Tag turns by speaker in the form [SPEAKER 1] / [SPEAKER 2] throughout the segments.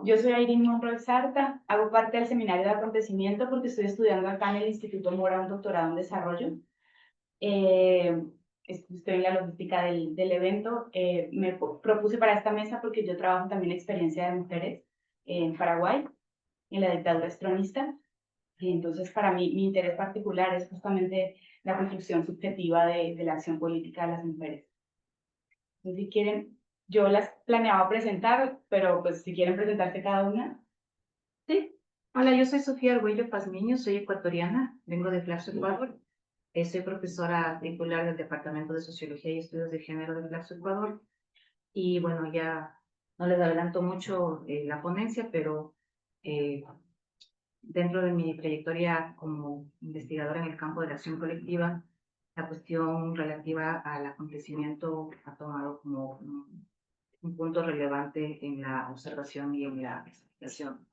[SPEAKER 1] yo soy Irene Monroy Sarta, hago parte del Seminario de Acontecimiento porque estoy estudiando acá en el Instituto Mora un doctorado en desarrollo. Estoy en la logística del evento. Me propuse para esta mesa porque yo trabajo también en experiencia de mujeres en Paraguay, en la dictadura estronista. Y entonces, para mí, mi interés particular es justamente la construcción subjetiva de la acción política de las mujeres. Entonces, si quieren, yo las planeaba presentar, pero pues si quieren presentarse cada una.
[SPEAKER 2] Sí. Hola, yo soy Sofía Argüello Pazmiño, soy ecuatoriana, vengo de Flaxo, Ecuador. Soy profesora titular del Departamento de Sociología y Estudios de Género de Flaxo, Ecuador. Y bueno, ya no les adelanto mucho la ponencia, pero dentro de mi trayectoria como investigadora en el campo de la acción colectiva, la cuestión relativa al acontecimiento ha tomado como un punto relevante en la observación y en la explicación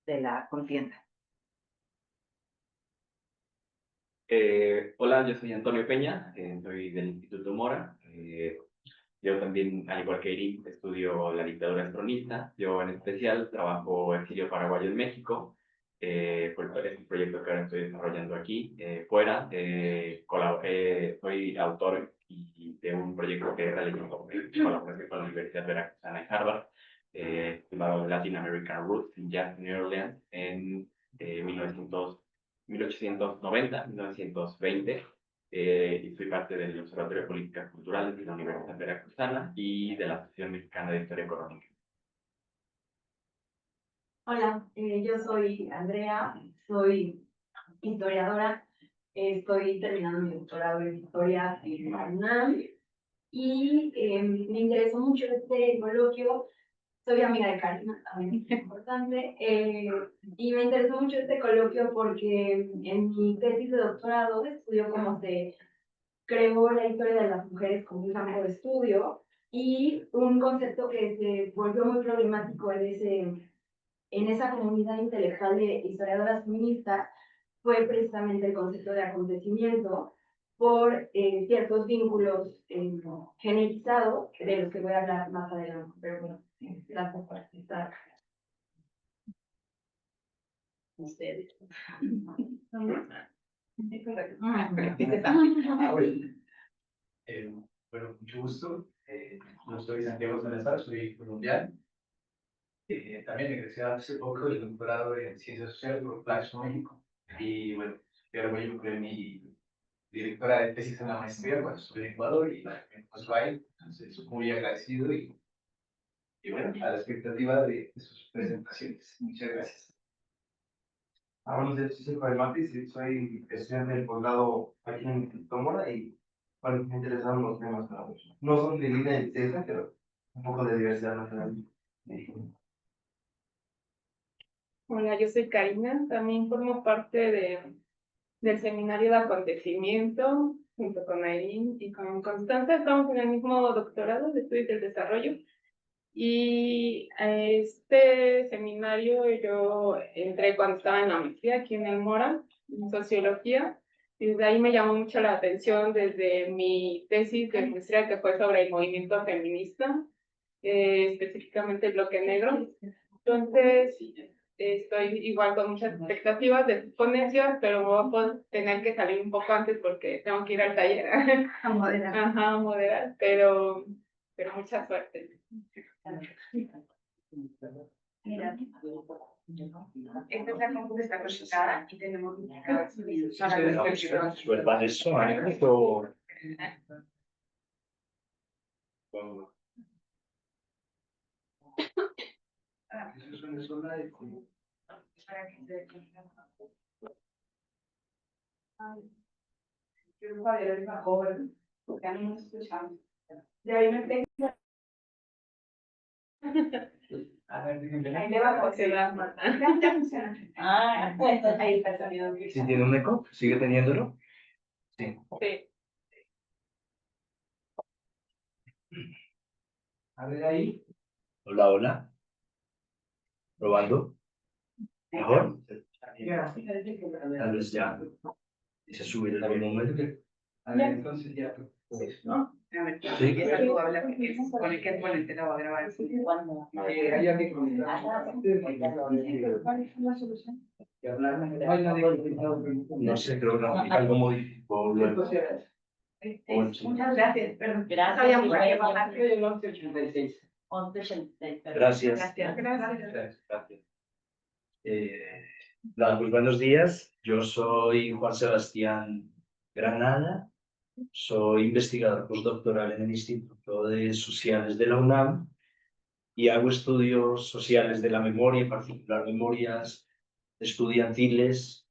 [SPEAKER 2] de la contienda.
[SPEAKER 3] Hola, yo soy Antonio Peña, soy del Instituto Mora. Yo también, al igual que Irin, estudio la dictadura estronista. Yo en especial trabajo exilio paraguayo en México. Es un proyecto que ahora estoy desarrollando aquí, fuera. Soy autor de un proyecto que he realizado en colaboración con la Universidad Veracruzana y Harvard, llamado Latin American Roots in Jazz New Orleans en 1890, 1920. Y soy parte del Observatorio de Políticas Culturales de la Universidad Veracruzana y de la Asociación Mexicana de Historia Económica.
[SPEAKER 4] Hola, yo soy Andrea, soy historiadora, estoy terminando mi doctorado en historia en la UNAM y me interesó mucho este coloquio. Soy amiga de Karina, también es importante, y me interesó mucho este coloquio porque en mi tesis de doctorado estudio cómo se creó la historia de las mujeres como un campo de estudio y un concepto que se volvió muy problemático en esa comunidad intelectual de historiadoras feministas fue precisamente el concepto de acontecimiento por ciertos vínculos generizados, de los que voy a hablar más adelante. Pero bueno, gracias por estar. Ustedes.
[SPEAKER 5] Bueno, mucho gusto. Yo soy Santiago Salazar, soy colombiano. También egresé hace poco del doctorado en Ciencias Sociales por Flaxo, México. Y bueno, yo fui mi directora de tesis en la maestría cuando estuve en Ecuador y en Osvaldo. Entonces, muy agradecido y bueno, a la expectativa de sus presentaciones. Muchas gracias.
[SPEAKER 6] Bueno, yo soy Matis y soy estudiante del posgrado aquí en el Instituto Mora y bueno, me interesan los temas, no son de línea de ciencia, pero un poco de diversidad nacional.
[SPEAKER 7] Hola, yo soy Karina, también formo parte del Seminario de Acontecimiento, junto con Aileen y con Constanza. Estamos en el mismo doctorado de Estudios del Desarrollo. Y a este seminario yo entré cuando estaba en la maestría aquí en el Mora, en Sociología. Y desde ahí me llamó mucho la atención desde mi tesis de maestría, que fue sobre el movimiento feminista, específicamente el bloque negro. Entonces, estoy igual con muchas expectativas de sus ponencias, pero voy a tener que salir un poco antes porque tengo que ir al taller.
[SPEAKER 4] A moderar.
[SPEAKER 7] Ajá, a moderar, pero mucha suerte.
[SPEAKER 1] Mira, esta es la compu que está proyectada y tenemos porque no nos escuchamos. De ahí me tengo. Ahí le bajo, se va a matar. Ya funciona. Ah, ahí está el sonido.
[SPEAKER 6] ¿Sí tiene un eco? ¿Sigue teniéndolo? Sí.
[SPEAKER 7] Sí.
[SPEAKER 6] A ver ahí. Hola, hola. Probando. ¿Mejor? Tal vez ya. Se sube el volumen. A ver, entonces ya. ¿No?
[SPEAKER 2] A ver,
[SPEAKER 6] Sí.
[SPEAKER 2] empieza tú a hablar, con el que es ponente, la voy a grabar.
[SPEAKER 6] No sé, creo que algo modificó luego.
[SPEAKER 1] Muchas gracias. Perdón.
[SPEAKER 2] Sabíamos que iba a bajar.
[SPEAKER 6] Gracias.
[SPEAKER 5] Gracias.
[SPEAKER 6] Nada, pues buenos días. Yo soy Juan Sebastián Granada. Soy investigador postdoctoral en el Instituto de Sociales de la UNAM y hago estudios sociales de la memoria, en particular memorias estudiantiles,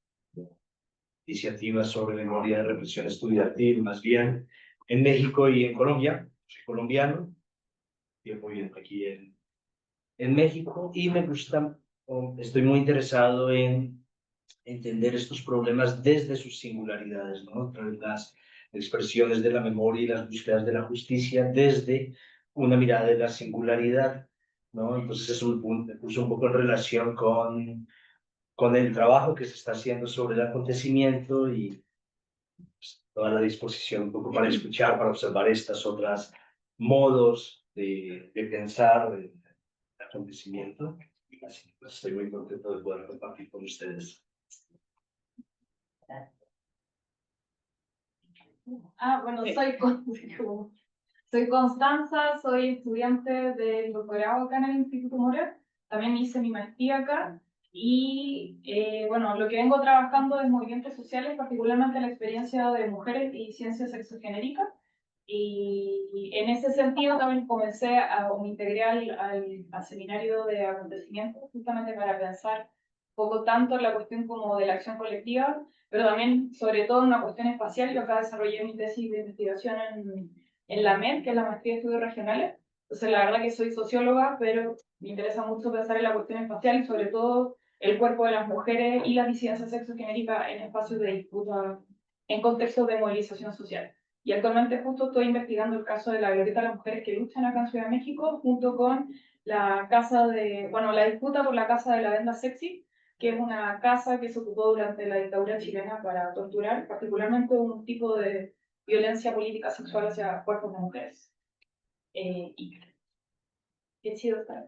[SPEAKER 6] iniciativas sobre memoria de represión estudiantil, más bien en México y en Colombia. Soy colombiano, llevo viviendo aquí en México y me gusta, estoy muy interesado en entender estos problemas desde sus singularidades, ¿no? Tras las expresiones de la memoria y las búsquedas de la justicia desde una mirada de la singularidad, ¿no? Entonces es un punto, me puse un poco en relación con el trabajo que se está haciendo sobre el acontecimiento y pues, toda la disposición un poco para escuchar, para observar estas otras modos de pensar el acontecimiento. Y así, pues estoy muy contento de poder compartir con ustedes.
[SPEAKER 4] Bueno, soy Constanza, soy estudiante del doctorado acá en el Instituto Mora. También hice mi maestría acá. Y bueno, lo que vengo trabajando es movimientos sociales, particularmente la experiencia de mujeres y ciencias sexogenéricas. Y en ese sentido también o me integré al seminario de acontecimientos, justamente para pensar poco tanto en la cuestión como de la acción colectiva, pero también sobre todo en una cuestión espacial. Yo acá desarrollé mi tesis de investigación en la MED, que es la Maestría de Estudios Regionales. Entonces la verdad que soy socióloga, pero me interesa mucho pensar en la cuestión espacial y sobre todo el cuerpo de las mujeres y las disidencias sexogenéricas en espacios de disputa en contextos de movilización social. Y actualmente justo estoy investigando el caso de la Glorieta de las Mujeres que Luchan acá en Ciudad de México, junto con la disputa por la Casa de la Venda Sexy, que es una casa que se ocupó durante la dictadura chilena para torturar, particularmente un tipo de violencia política sexual hacia cuerpos de mujeres. Y qué chido estar.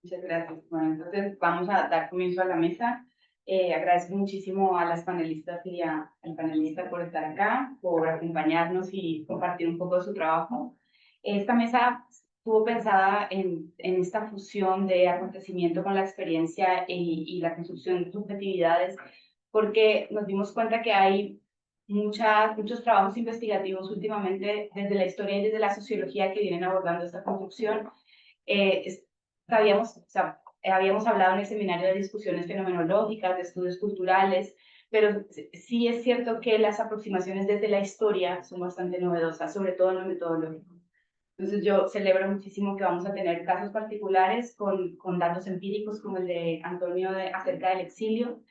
[SPEAKER 1] Muchas gracias. Bueno, entonces vamos a dar comienzo a la mesa. Agradezco muchísimo a las panelistas y al panelista por estar acá, por acompañarnos y compartir un poco de su trabajo. Esta mesa estuvo pensada en esta fusión de acontecimiento con la experiencia y la construcción de subjetividades, porque nos dimos cuenta que hay muchos trabajos investigativos últimamente desde la historia y desde la sociología que vienen abordando esta construcción. Habíamos hablado en el seminario de discusiones fenomenológicas, de estudios culturales, pero sí es cierto que las aproximaciones desde la historia son bastante novedosas, sobre todo en lo metodológico. Entonces yo celebro muchísimo que vamos a tener casos particulares con datos empíricos como el de Antonio acerca del exilio,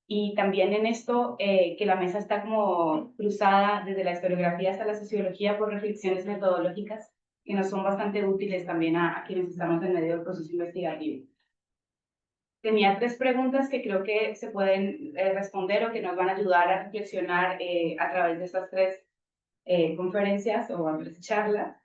[SPEAKER 1] y también en esto que la mesa está como cruzada desde la historiografía hasta la sociología por reflexiones metodológicas que nos son bastante útiles también a quienes estamos en medio del proceso investigativo. Tenía 3 preguntas que creo que se pueden responder o que nos van a ayudar a reflexionar a través de estas 3 conferencias o 3 charlas,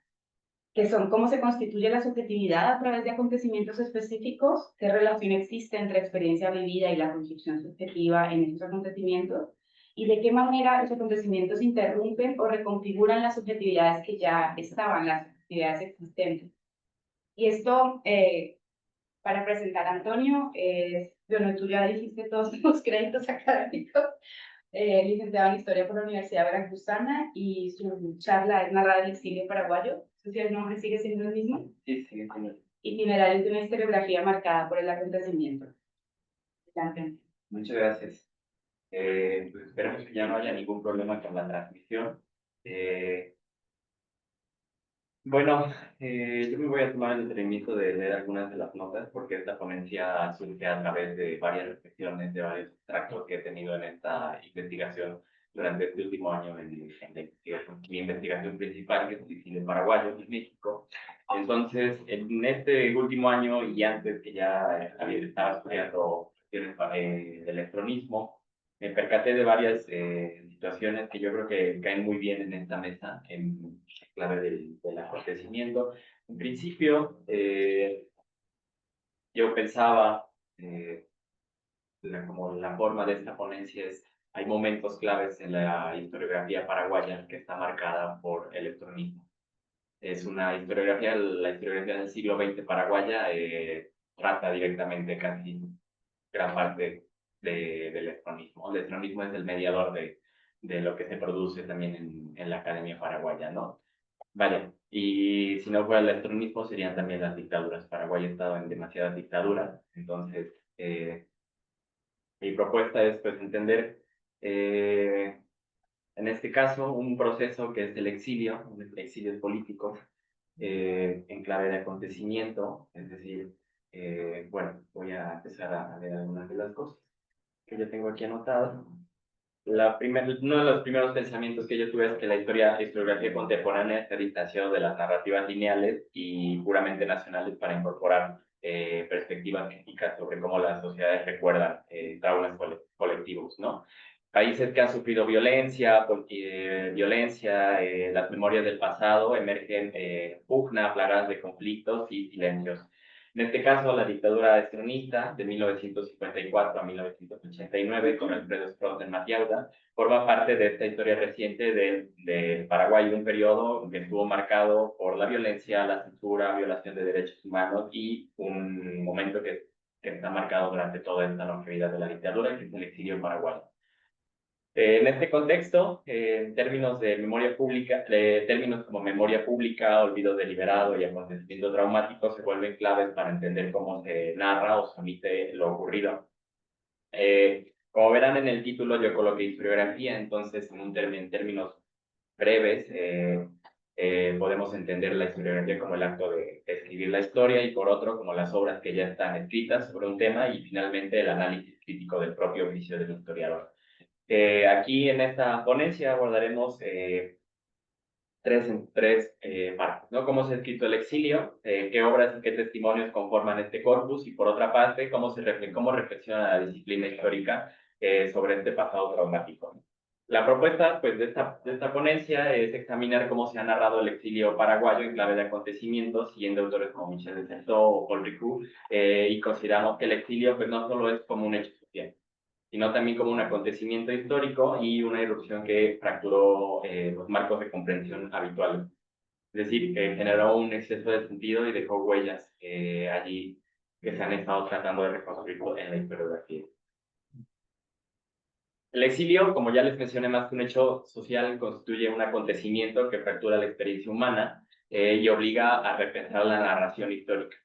[SPEAKER 1] que son cómo se constituye la subjetividad a través de acontecimientos específicos, qué relación existe entre experiencia vivida y la construcción subjetiva en esos acontecimientos, y de qué manera los acontecimientos interrumpen o reconfiguran las subjetividades que ya estaban, las subjetividades existentes. Y esto, para presentar a Antonio, bueno, tú ya dijiste todos los créditos académicos, licenciado en Historia por la Universidad Veracruzana, y su charla es Narrar el exilio paraguayo. ¿Su nombre sigue siendo el mismo?
[SPEAKER 3] Sí, sigue siendo.
[SPEAKER 1] Itinerarios de una historiografía marcada por el acontecimiento.
[SPEAKER 3] Muchas gracias. Pues esperemos que ya no haya ningún problema con la transmisión. Bueno, yo me voy a tomar el atrevimiento de leer algunas de las notas porque esta ponencia surge a través de varias reflexiones, de varios extractos que he tenido en esta investigación durante este último año en mi investigación principal, que es el exilio paraguayo en México. Entonces, en este último año y antes que ya estaba estudiando cuestiones de electronismo, me percaté de varias situaciones que yo creo que caen muy bien en esta mesa, en clave del acontecimiento. En principio, yo pensaba, como la forma de esta ponencia es, hay momentos claves en la historiografía paraguaya que está marcada por el estronismo. Es una historiografía, la historiografía del siglo XX paraguaya trata directamente casi gran parte del estronismo. El estronismo es el mediador de lo que se produce también en la academia paraguaya, ¿no? Vale, y si no fuera el estronismo serían también las dictaduras. Paraguay ha estado en demasiadas dictaduras, entonces mi propuesta es pues entender en este caso un proceso que es el exilio político en clave de acontecimiento, es decir, bueno, voy a empezar a leer algunas de las cosas que yo tengo aquí anotadas. Uno de los primeros pensamientos que yo tuve es que la historiografía contemporánea se ha distanciado de las narrativas lineales y puramente nacionales para incorporar perspectivas críticas sobre cómo las sociedades recuerdan traumas colectivos, ¿no? Países que han sufrido violencia, las memorias del pasado emergen pugna, plagadas de conflictos y silencios. En este caso, la dictadura estronista de 1954 a 1989, con Alfredo Stroessner Matheuda, forma parte de esta historia reciente del Paraguay, un periodo que estuvo marcado por la violencia, la censura, violación de derechos humanos y un momento que está marcado durante toda esta longevidad de la dictadura, que es el exilio paraguayo. En este contexto, en términos de memoria pública, términos como memoria pública, olvido deliberado y acontecimiento traumático se vuelven claves para entender cómo se narra o se omite lo ocurrido. Como verán en el título, yo coloqué historiografía, entonces en términos breves, podemos entender la historiografía como el acto de escribir la historia y por otro como las obras que ya están escritas sobre un tema y finalmente el análisis crítico del propio oficio del historiador. Aquí en esta ponencia abordaremos tres partes, ¿no? Cómo se ha escrito el exilio, qué obras y qué testimonios conforman este corpus, y por otra parte, cómo reflexiona la disciplina histórica sobre este pasado traumático. La propuesta pues, de esta ponencia es examinar cómo se ha narrado el exilio paraguayo en clave de acontecimientos, siguiendo autores como Michel de Certeau o Paul Ricoeur, y consideramos que el exilio pues, no solo es como un hecho social, sino también como un acontecimiento histórico y una irrupción que fracturó los marcos de comprensión habituales. Es decir, que generó un exceso de sentido y dejó huellas allí que se han estado tratando de reconstruir en la historiografía. El exilio, como ya les mencioné, más que un hecho social, constituye un acontecimiento que fractura la experiencia humana y obliga a repensar la narración histórica.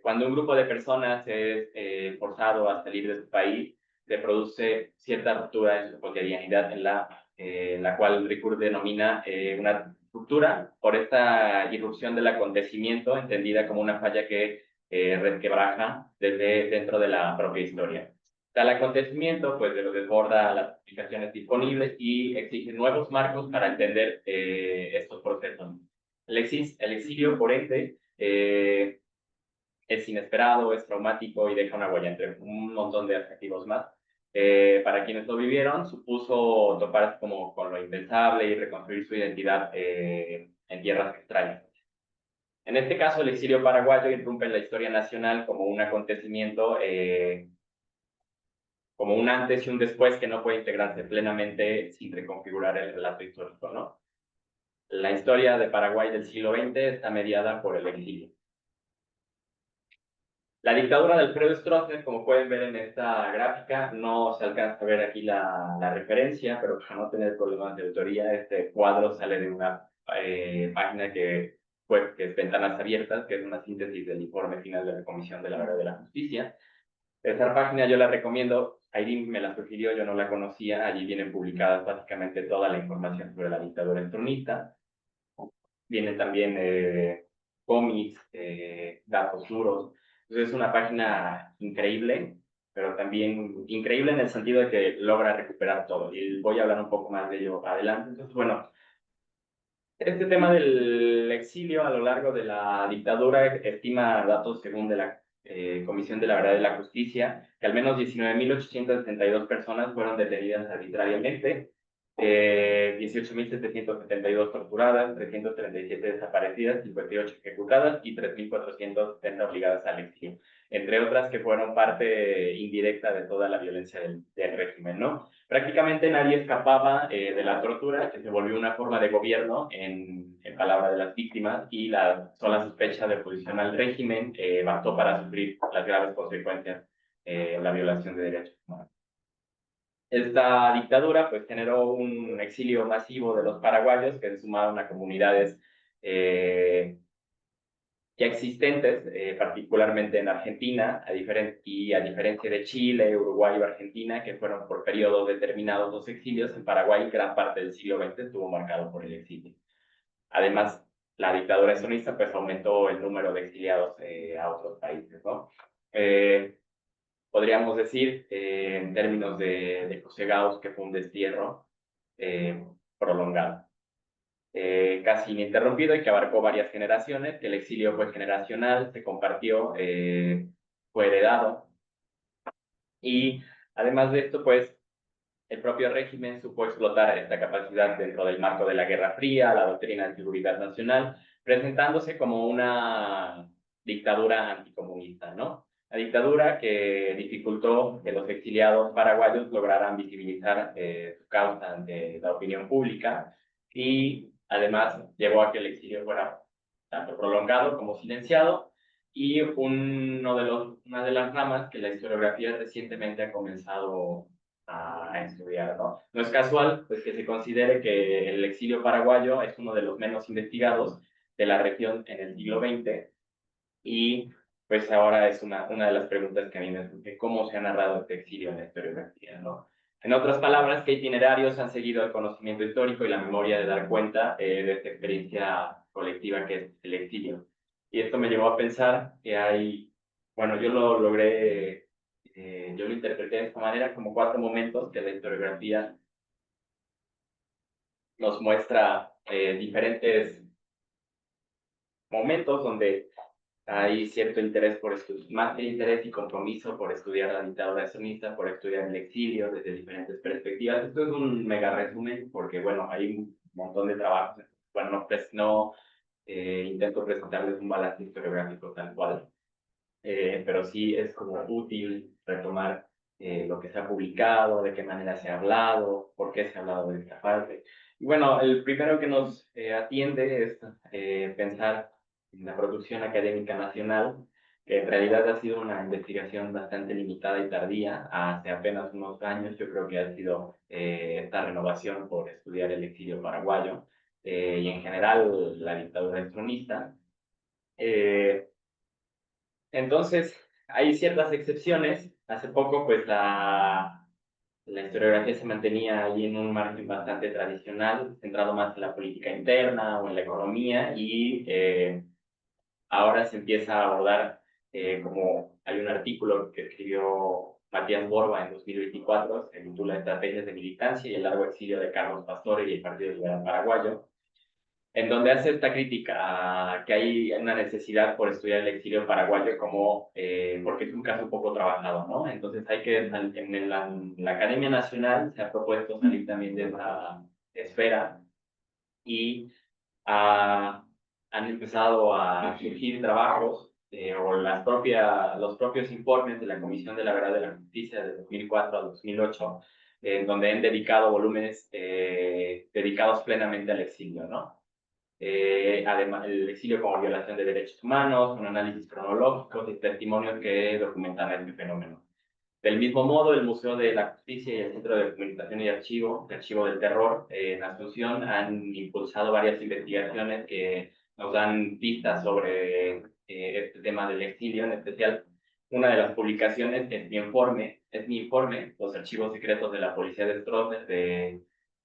[SPEAKER 3] Cuando un grupo de personas es forzado a salir de su país, se produce cierta ruptura en su cotidianidad en la cual Ricoeur denomina una ruptura por esta irrupción del acontecimiento, entendida como una falla que resquebraja desde dentro de la propia historia. Tal acontecimiento pues desborda las explicaciones disponibles y exige nuevos marcos para entender estos procesos. El exilio, por ende, es inesperado, es traumático y deja una huella, entre un montón de adjetivos más. Para quienes lo vivieron, supuso toparse como con lo impensable y reconstruir su identidad en tierras extrañas. En este caso, el exilio paraguayo irrumpe en la historia nacional como un acontecimiento, como un antes y un después que no puede integrarse plenamente sin reconfigurar el relato histórico, ¿no? La historia de Paraguay del siglo XX está mediada por el exilio. La dictadura de Alfredo Stroessner, como pueden ver en esta gráfica, no se alcanza a ver aquí la referencia, pero para no tener problemas de autoría, este cuadro sale de una página que es Ventanas Abiertas, que es una síntesis del informe final de la Comisión de la Verdad y de la Justicia. Esa página yo la recomiendo, Aileen me la sugirió, yo no la conocía, allí vienen publicadas básicamente toda la información sobre la dictadura estronista. Vienen también cómics, datos duros. Entonces es una página increíble, pero también increíble en el sentido de que logra recuperar todo. Y voy a hablar un poco más de ello adelante. Entonces, bueno, este tema del exilio a lo largo de la dictadura estima datos según de la Comisión de la Verdad y la Justicia, que al menos 19.872 personas fueron detenidas arbitrariamente, 18.772 torturadas, 337 desaparecidas, 58 ejecutadas y 3.470 obligadas al exilio, entre otras que fueron parte indirecta de toda la violencia del régimen, ¿no? Prácticamente nadie escapaba de la tortura, que se volvió una forma de gobierno en palabra de las víctimas, y la sola sospecha de oposición al régimen bastó para sufrir las graves consecuencias de la violación de derechos humanos. Esta dictadura pues generó un exilio masivo de los paraguayos que se sumaron a comunidades ya existentes, particularmente en Argentina, a diferencia de Chile, Uruguay o Argentina, que fueron por periodos determinados los exilios. En Paraguay gran parte del siglo XX estuvo marcado por el exilio. Además, la dictadura estonista pues aumentó el número de exiliados a otros países, ¿no? Podríamos decir, en términos de José Gauss, que fue un destierro prolongado, casi ininterrumpido y que abarcó varias generaciones, que el exilio fue generacional, se compartió, fue heredado, y además de esto, pues, el propio régimen supo explotar esta capacidad dentro del marco de la Guerra Fría, la doctrina de seguridad nacional, presentándose como una dictadura anticomunista, ¿no? La dictadura que dificultó que los exiliados paraguayos lograran visibilizar su causa ante la opinión pública, y además llevó a que el exilio fuera tanto prolongado como silenciado, y una de las ramas que la historiografía recientemente ha comenzado a estudiar, ¿no? No es casual pues, que se considere que el exilio paraguayo es uno de los menos investigados de la región en el siglo XX, y pues ahora es una de las preguntas que a mí me surge: ¿cómo se ha narrado este exilio en la historiografía, ¿no? En otras palabras, ¿qué itinerarios han seguido el conocimiento histórico y la memoria de dar cuenta de esta experiencia colectiva que es el exilio? Y esto me llevó a pensar que bueno, yo lo logré, yo lo interpreté de esta manera, como 4 momentos que la historiografía nos muestra, diferentes momentos donde hay cierto interés más que interés y compromiso por estudiar la dictadura estonista, por estudiar el exilio desde diferentes perspectivas. Esto es un mega resumen porque, bueno, hay un montón de trabajos. Bueno, no intento presentarles un balance historiográfico tal cual, pero sí es como útil retomar lo que se ha publicado, de qué manera se ha hablado, por qué se ha hablado de esta parte. Y bueno, el primero que nos atiende es pensar en la producción académica nacional, que en realidad ha sido una investigación bastante limitada y tardía. Hace apenas unos años yo creo que ha sido esta renovación por estudiar el exilio paraguayo y en general la dictadura estronista. Entonces, hay ciertas excepciones. Hace poco, pues, la historiografía se mantenía ahí en un margen bastante tradicional, centrado más en la política interna o en la economía, y ahora se empieza a abordar, como hay un artículo que escribió Matías Borba en 2024, se titula Estrategias de militancia y el largo exilio de Carlos Pastore y el Partido Liberal Paraguayo, en donde hace esta crítica a que hay una necesidad por estudiar el exilio paraguayo porque es un caso poco trabajado, ¿no? Entonces en la Academia Nacional se ha propuesto salir también de esa esfera, y han empezado a surgir trabajos o los propios informes de la Comisión de la Verdad y la Justicia de 2004 a 2008, en donde han dedicado volúmenes dedicados plenamente al exilio, ¿no? Además, el exilio como violación de derechos humanos, un análisis cronológico y testimonios que documentan este fenómeno. Del mismo modo, el Museo de la Justicia y el Centro de Documentación y Archivo del Terror en Asunción han impulsado varias investigaciones que nos dan pistas sobre este tema del exilio. En especial, una de las publicaciones es mi informe, Los archivos secretos de la policía de Stroessner, de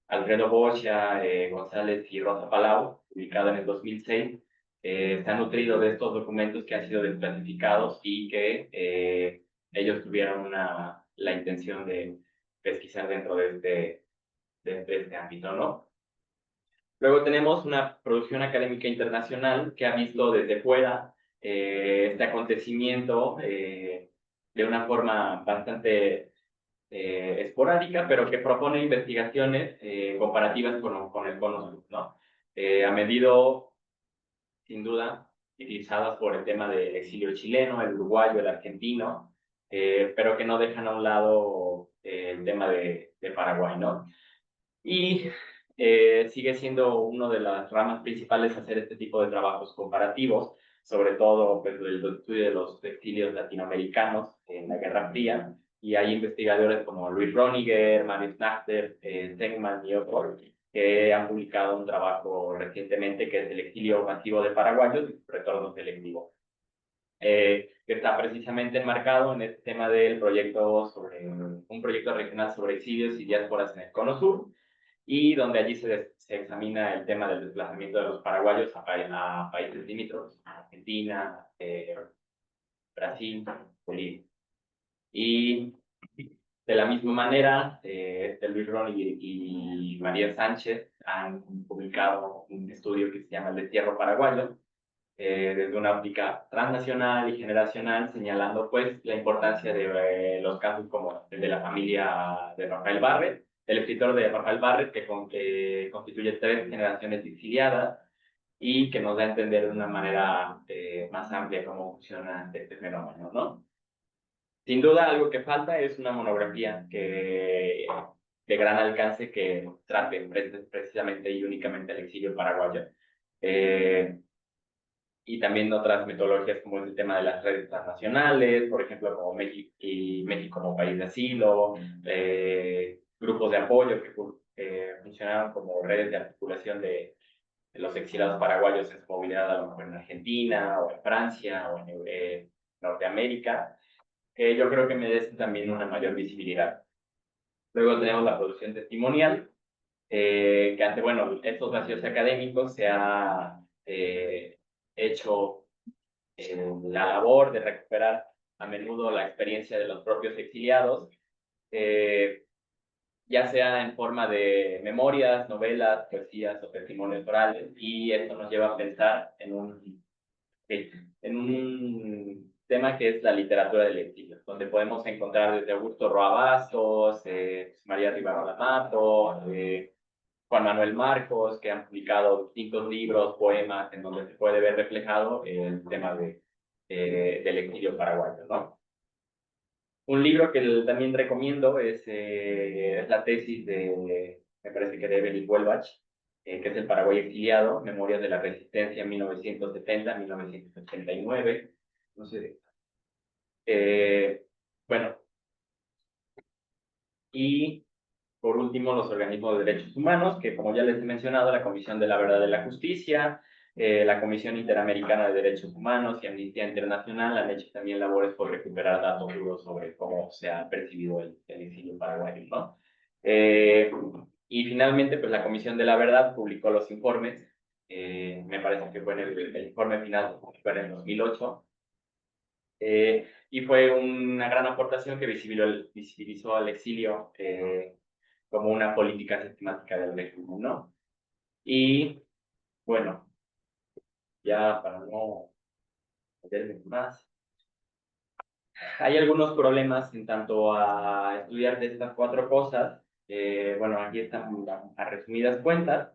[SPEAKER 3] Alfredo Bocia, González y Rosa Palau, publicado en el 2006. Se ha nutrido de estos documentos que han sido desclasificados y que ellos tuvieron la intención de pesquisar dentro de este ámbito, ¿no? Luego tenemos una producción académica internacional que ha visto desde fuera este acontecimiento de una forma bastante esporádica, pero que propone investigaciones comparativas con el Cono Sur, ¿no? A medida, sin duda, utilizadas por el tema del exilio chileno, el uruguayo, el argentino, pero que no dejan a un lado el tema de Paraguay, ¿no? Y sigue siendo una de las ramas principales hacer este tipo de trabajos comparativos, sobre todo pues, el estudio de los exilios latinoamericanos en la Guerra Fría, y hay investigadores como Luis Roniger, Mario Snachter, Stegman y otros que han publicado un trabajo recientemente que es el exilio masivo de paraguayos y su retorno selectivo, que está precisamente enmarcado en este tema del proyecto un proyecto regional sobre exilios y diásporas en el Cono Sur, y donde allí se examina el tema del desplazamiento de los paraguayos a países limítrofes, Argentina, Brasil, Bolivia. Y de la misma manera, Luis Ronny y María Sánchez han publicado un estudio que se llama El destierro paraguayo, desde una óptica transnacional y generacional, señalando pues la importancia de los casos como el de la familia de Rafael Barret, el escritor de Rafael Barret, que constituye 3 generaciones exiliadas y que nos da a entender de una manera más amplia cómo funciona este fenómeno, ¿no? Sin duda, algo que falta es una monografía de gran alcance que trate precisamente y únicamente el exilio paraguayo. Y también otras metodologías como es el tema de las redes transnacionales, por ejemplo, como México como país de asilo, grupos de apoyo que funcionaron como redes de articulación de los exiliados paraguayos en su movilidad, a lo mejor en Argentina, o en Francia, o en Norteamérica, que yo creo que merecen también una mayor visibilidad. Luego tenemos la producción testimonial, que ante, bueno, estos vacíos académicos se ha hecho la labor de recuperar a menudo la experiencia de los propios exiliados, ya sea en forma de memorias, novelas, poesías o testimonios orales, y esto nos lleva a pensar en un tema que es la literatura del exilio, donde podemos encontrar desde Augusto Roa Bastos, María Rivarola Mato, Juan Manuel Marcos, que han publicado distintos libros, poemas, en donde se puede ver reflejado el tema del exilio paraguayo, ¿no? Un libro que también recomiendo es la tesis me parece que de Evelyn Welbach, que es El Paraguay exiliado, Memorias de la Resistencia 1970-1989. No sé. Bueno, y por último, los organismos de derechos humanos, que como ya les he mencionado, la Comisión de la Verdad y la Justicia, la Comisión Interamericana de Derechos Humanos y Amnistía Internacional han hecho también labores por recuperar datos duros sobre cómo se ha percibido el exilio paraguayo, ¿no? Y finalmente, pues la Comisión de la Verdad publicó los informes, me parece que fue en el informe final, fue en el 2008, y fue una gran aportación que visibilizó al exilio como una política sistemática del régimen, ¿no? Y bueno, ya para no meterme más, hay algunos problemas en tanto a estudiar de estas 4 cosas. Bueno, aquí están a resumidas cuentas,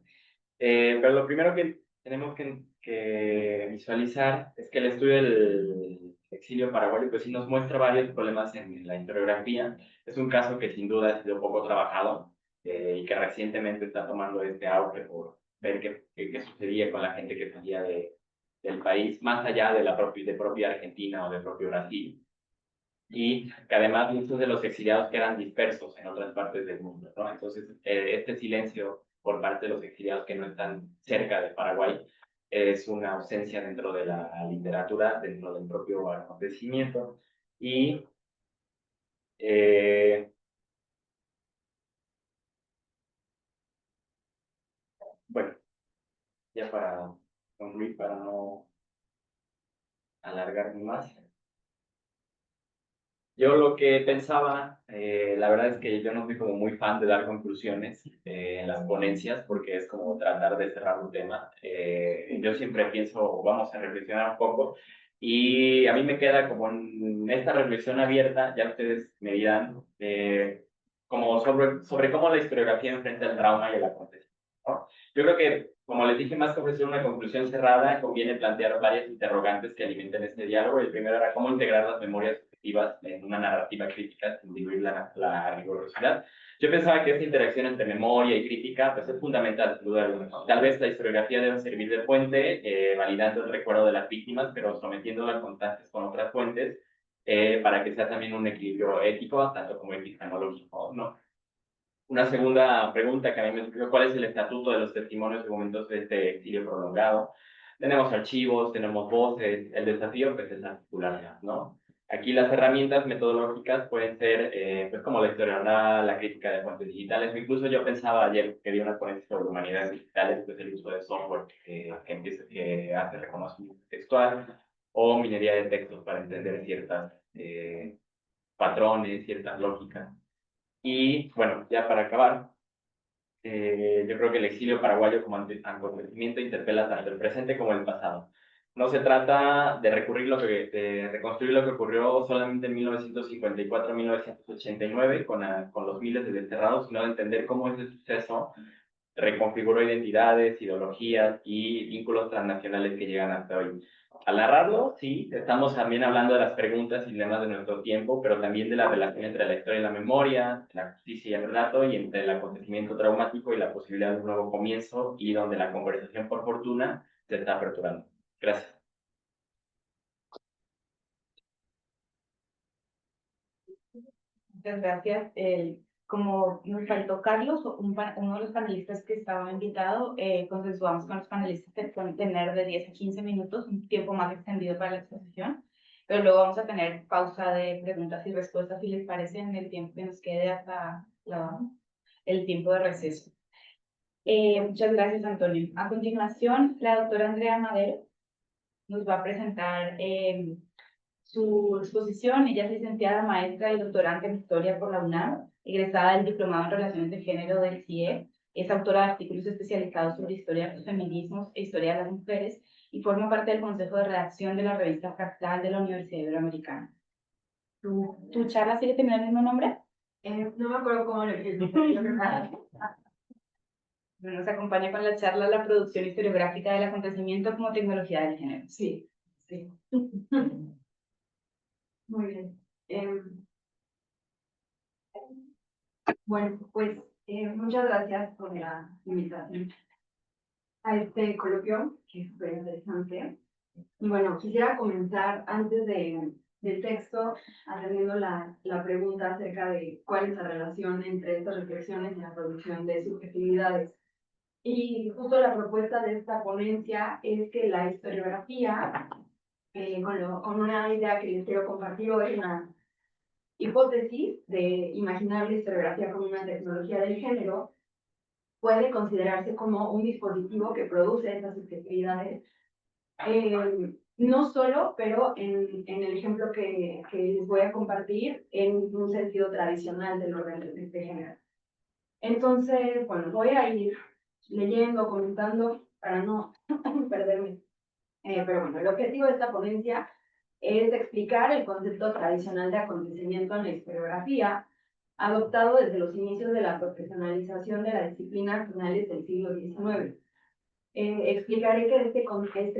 [SPEAKER 3] pero lo primero que tenemos que visualizar es que el estudio del exilio paraguayo pues sí nos muestra varios problemas en la historiografía. Es un caso que sin duda ha sido poco trabajado, y que recientemente está tomando este auge por ver qué sucedía con la gente que salía del país, más allá de propia Argentina o de propio Brasil. Y que además muchos de los exiliados quedan dispersos en otras partes del mundo, ¿no? Entonces, este silencio por parte de los exiliados que no están cerca de Paraguay es una ausencia dentro de la literatura, dentro del propio acontecimiento. Y bueno, ya para concluir, para no alargarme más, yo lo que pensaba, la verdad es que yo no soy como muy fan de dar conclusiones en las ponencias, porque es como tratar de cerrar un tema. Yo siempre pienso, vamos a reflexionar un poco, Y a mí me queda como en esta reflexión abierta, ya ustedes me dirán, como sobre cómo la historiografía enfrenta el trauma y el acontecimiento, ¿no? Yo creo que, como les dije, más que ofrecer una conclusión cerrada, conviene plantear varias interrogantes que alimenten este diálogo. El primero era cómo integrar las memorias subjetivas en una narrativa crítica sin diluir la rigurosidad. Yo pensaba que esta interacción entre memoria y crítica pues, es fundamental, sin duda alguna. Tal vez la historiografía debe servir de puente, validando el recuerdo de las víctimas, pero sometiéndola a contrastes con otras fuentes, para que sea también un equilibrio ético, tanto como epistemológico, ¿no? Una segunda pregunta que a mí me surgió, ¿cuál es el estatuto de los testimonios de momentos de este exilio prolongado? Tenemos archivos, tenemos voces, el desafío pues es articularlas, ¿no? Aquí las herramientas metodológicas pueden ser, pues como la historia oral, la crítica de fuentes digitales, o incluso yo pensaba ayer que di una ponencia sobre humanidades digitales, pues el uso de software que hace reconocimiento textual, o minería de textos para entender ciertas patrones, ciertas lógicas. Y bueno, ya para acabar, yo creo que el exilio paraguayo como acontecimiento interpela tanto el presente como el pasado. No se trata de de reconstruir lo que ocurrió solamente en 1954-1989 con los miles de desterrados, sino de entender cómo ese suceso reconfiguró identidades, ideologías y vínculos transnacionales que llegan hasta hoy. Al narrarlo, sí, estamos también hablando de las preguntas y dilemas de nuestro tiempo, pero también de la relación entre la historia y la memoria, la justicia y el relato, y entre el acontecimiento traumático y la posibilidad de un nuevo comienzo, y donde la conversación, por fortuna, se está aperturando. Gracias.
[SPEAKER 1] Muchas gracias. Como nos faltó Carlos, uno de los panelistas que estaba invitado, consensuamos con los panelistas que pueden tener de 10 a 15 minutos, un tiempo más extendido para la exposición, pero luego vamos a tener pausa de preguntas y respuestas, si les parece, en el tiempo que nos quede hasta el tiempo de receso. Muchas gracias, Antonio. A continuación, la doctora Andrea Madero nos va a presentar su exposición. Ella es licenciada, maestra y doctorante en Historia por la UNAM, egresada del Diplomado en Relaciones de Género del CIE. Es autora de artículos especializados sobre historia de los feminismos e historia de las mujeres y forma parte del Consejo de Redacción de la revista Fractal de la Universidad Iberoamericana. ¿Tu charla sigue teniendo el mismo nombre?
[SPEAKER 4] No me acuerdo cómo lo dije.
[SPEAKER 1] Nos acompaña con la charla La producción historiográfica del acontecimiento como tecnología del género.
[SPEAKER 4] Sí, sí. Muy bien. Bueno, pues muchas gracias por la invitación a este coloquio, que es súper interesante. Y bueno, quisiera comenzar antes del texto, atendiendo la pregunta acerca de cuál es la relación entre estas reflexiones y la producción de subjetividades. Y justo la propuesta de esta ponencia es que la historiografía, con una idea que les quiero compartir hoy, una hipótesis de imaginar la historiografía como una tecnología del género, puede considerarse como un dispositivo que produce esas subjetividades. No solo, pero en el ejemplo que les voy a compartir, en un sentido tradicional del orden de género. Entonces, bueno, voy a ir leyendo, comentando, para no perderme. Pero bueno, el objetivo de esta ponencia es explicar el concepto tradicional de acontecimiento en la historiografía, adoptado desde los inicios de la profesionalización de la disciplina a finales del siglo XIX. Explicaré que este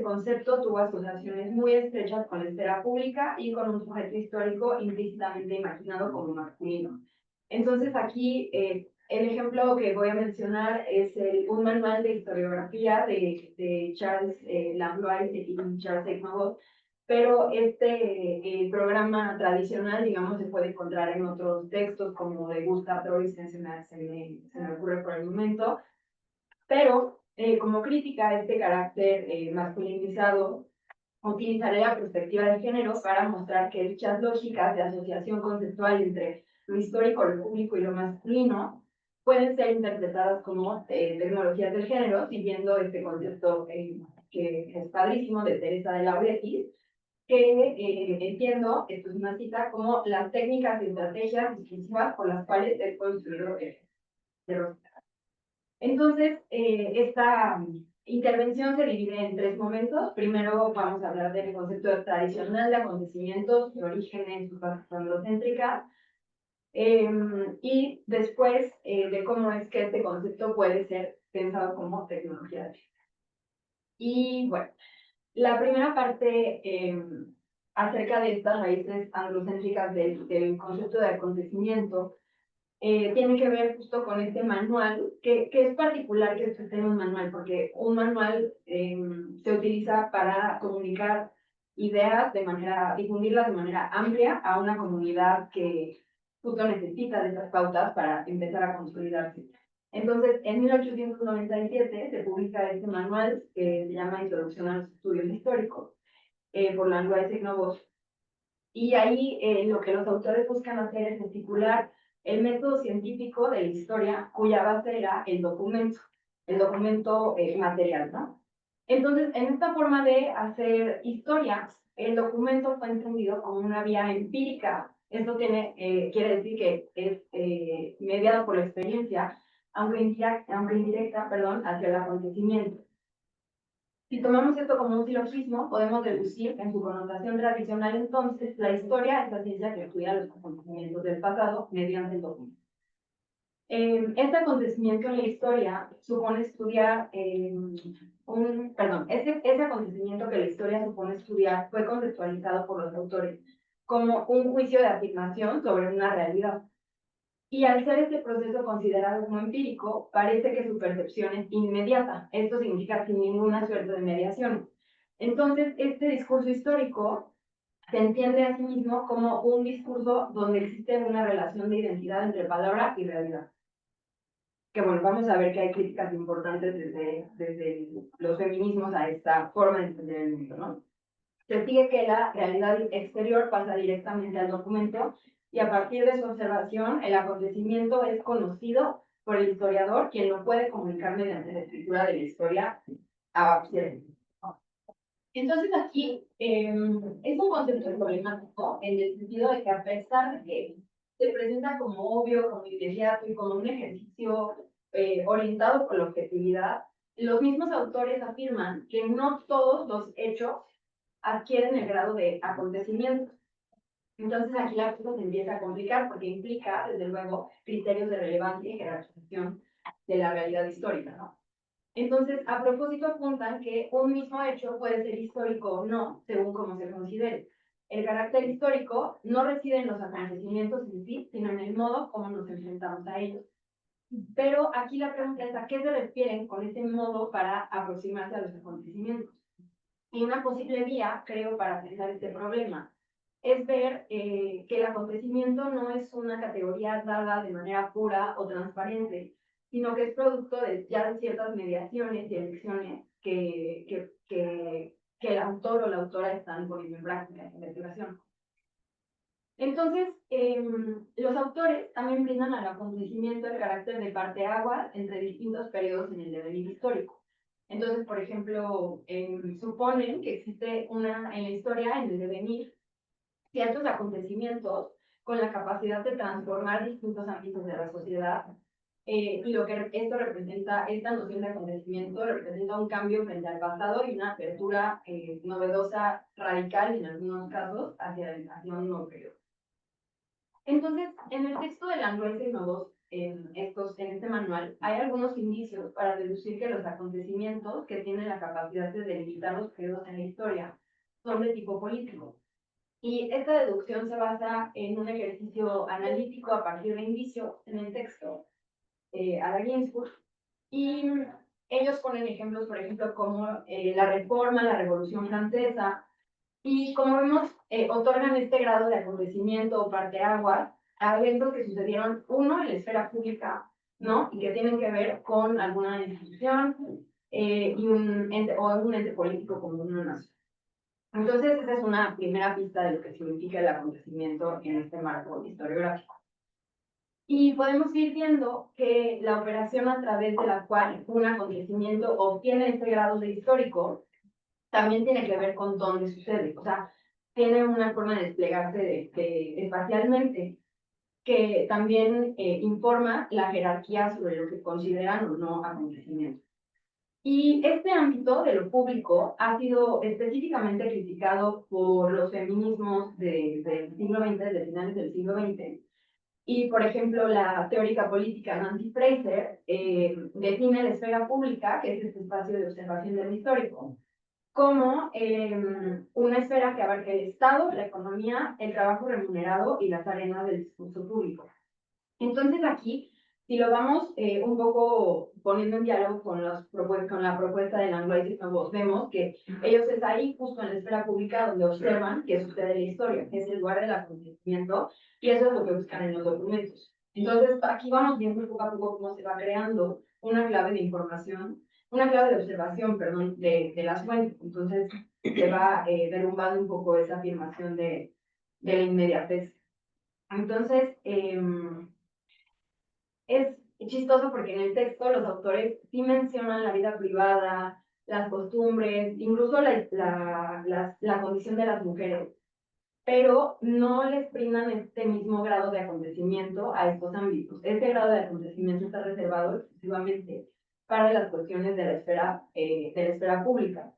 [SPEAKER 4] concepto tuvo asociaciones muy estrechas con la esfera pública y con un sujeto histórico implícitamente imaginado como masculino. Entonces aquí el ejemplo que voy a mencionar es un manual de historiografía de Charles Langlois y Charles Eichmann, pero este programa tradicional, digamos, se puede encontrar en otros textos como de Gustav Droysen, se me ocurre por el momento, pero como crítica a este carácter masculinizado, utilizaré la perspectiva de género para mostrar que dichas lógicas de asociación conceptual entre lo histórico, lo público y lo masculino pueden ser interpretadas como tecnologías del género, siguiendo este concepto que es padrísimo de Teresa de Lauretis, que entiendo, esto es una cita, como las técnicas y estrategias discursivas por las cuales es construido el género. Entonces, esta intervención se divide en 3 momentos. Primero vamos a hablar del concepto tradicional de acontecimientos, su origen en sus bases androcéntricas, y después de cómo es que este concepto puede ser pensado como tecnología de ciencia. Y bueno, la primera parte acerca de estas raíces androcéntricas del concepto de acontecimiento tiene que ver justo con este manual, que es particular que esto esté en un manual, porque un manual se utiliza para comunicar ideas difundirlas de manera amplia a una comunidad que justo necesita de esas pautas para empezar a consolidarse. Entonces, en 1897 se publica este manual que se llama Introducción a los Estudios Históricos por la Landgrave Novos. Y ahí lo que los autores buscan hacer es articular el método científico de la historia, cuya base era el documento material, ¿no? Entonces, en esta forma de hacer historia, el documento fue entendido como una vía empírica. Esto quiere decir que es mediado por la experiencia, aunque indirecta, hacia el acontecimiento. Si tomamos esto como un silogismo, podemos deducir en su connotación tradicional entonces la historia es la ciencia que estudia los acontecimientos del pasado mediante el documento. Este acontecimiento en la historia supone estudiar ese acontecimiento que la historia supone estudiar fue conceptualizado por los autores como un juicio de afirmación sobre una realidad. Y al ser este proceso considerado como empírico, parece que su percepción es inmediata. Esto significa sin ninguna suerte de mediación. Entonces, este discurso histórico se entiende a sí mismo como un discurso donde existe una relación de identidad entre palabra y realidad. Que bueno, vamos a ver que hay críticas importantes desde los feminismos a esta forma de entender el mundo, ¿no? Se sigue que la realidad exterior pasa directamente al documento y a partir de su observación, el acontecimiento es conocido por el historiador, quien lo puede comunicar mediante la escritura de la historia a Occidente. Entonces aquí es un concepto problemático en el sentido de que a pesar de que se presenta como obvio, como inmediato y como un ejercicio orientado por la objetividad, los mismos autores afirman que no todos los hechos adquieren el grado de acontecimiento. Entonces aquí la cosa se empieza a complicar porque implica, desde luego, criterios de relevancia y jerarquización de la realidad histórica, ¿no? Entonces, a propósito apuntan que un mismo hecho puede ser histórico o no, según cómo se considere. El carácter histórico no reside en los acontecimientos en sí, sino en el modo como nos enfrentamos a ellos. Pero aquí la pregunta es, ¿a qué se refieren con ese modo para aproximarse a los acontecimientos? Y una posible vía, creo, para pensar este problema es ver que el acontecimiento no es una categoría dada de manera pura o transparente, sino que es producto de ya ciertas mediaciones y elecciones que el autor o la autora están poniendo en práctica en investigación. Entonces, los autores también brindan al acontecimiento el carácter de parteaguas entre distintos periodos en el devenir histórico. Entonces, por ejemplo, suponen que existe en la historia, en el devenir, ciertos acontecimientos con la capacidad de transformar distintos ámbitos de la sociedad. Y lo que esto representa, esta noción de acontecimiento representa un cambio frente al pasado y una apertura novedosa, radical en algunos casos, hacia un nuevo periodo. Entonces, en el texto de Landgrave Novos, en este manual, hay algunos indicios para deducir que los acontecimientos que tienen la capacidad de delimitar los periodos en la historia son de tipo político. Y esta deducción se basa en un ejercicio analítico a partir de indicios en el texto a la Ginsburg. Y ellos ponen ejemplos, por ejemplo, como la Reforma, la Revolución Francesa, y como vemos, otorgan este grado de acontecimiento o parteaguas a eventos que sucedieron, uno, en la esfera pública, ¿no? Y que tienen que ver con alguna institución o algún ente político como una nación. Entonces, esa es una primera pista de lo que significa el acontecimiento en este marco historiográfico. Y podemos ir viendo que la operación a través de la cual un acontecimiento obtiene este grado de histórico también tiene que ver con dónde sucede. O sea, tiene una forma de desplegarse espacialmente que también informa la jerarquía sobre lo que consideran o no acontecimientos. Y este ámbito de lo público ha sido específicamente criticado por los feminismos del siglo XX, desde finales del siglo XX. Y, por ejemplo, la teórica política Nancy Fraser define la esfera pública, que es este espacio de observación del histórico, como una esfera que abarca el Estado, la economía, el trabajo remunerado y las arenas del discurso público. Entonces aquí, si lo vamos un poco poniendo en diálogo con la propuesta de Langlois y Novos, vemos que ellos es ahí justo en la esfera pública donde observan qué sucede en la historia, es el lugar del acontecimiento, y eso es lo que buscan en los documentos. Entonces aquí vamos viendo poco a poco cómo se va creando una clave de información, una clave de observación, perdón, de las fuentes. Entonces se va derrumbando un poco esa afirmación de la inmediatez. Entonces, es chistoso porque en el texto los autores sí mencionan la vida privada, las costumbres, incluso la condición de las mujeres, pero no les brindan este mismo grado de acontecimiento a estos ámbitos. Este grado de acontecimiento está reservado exclusivamente para las cuestiones de la esfera pública.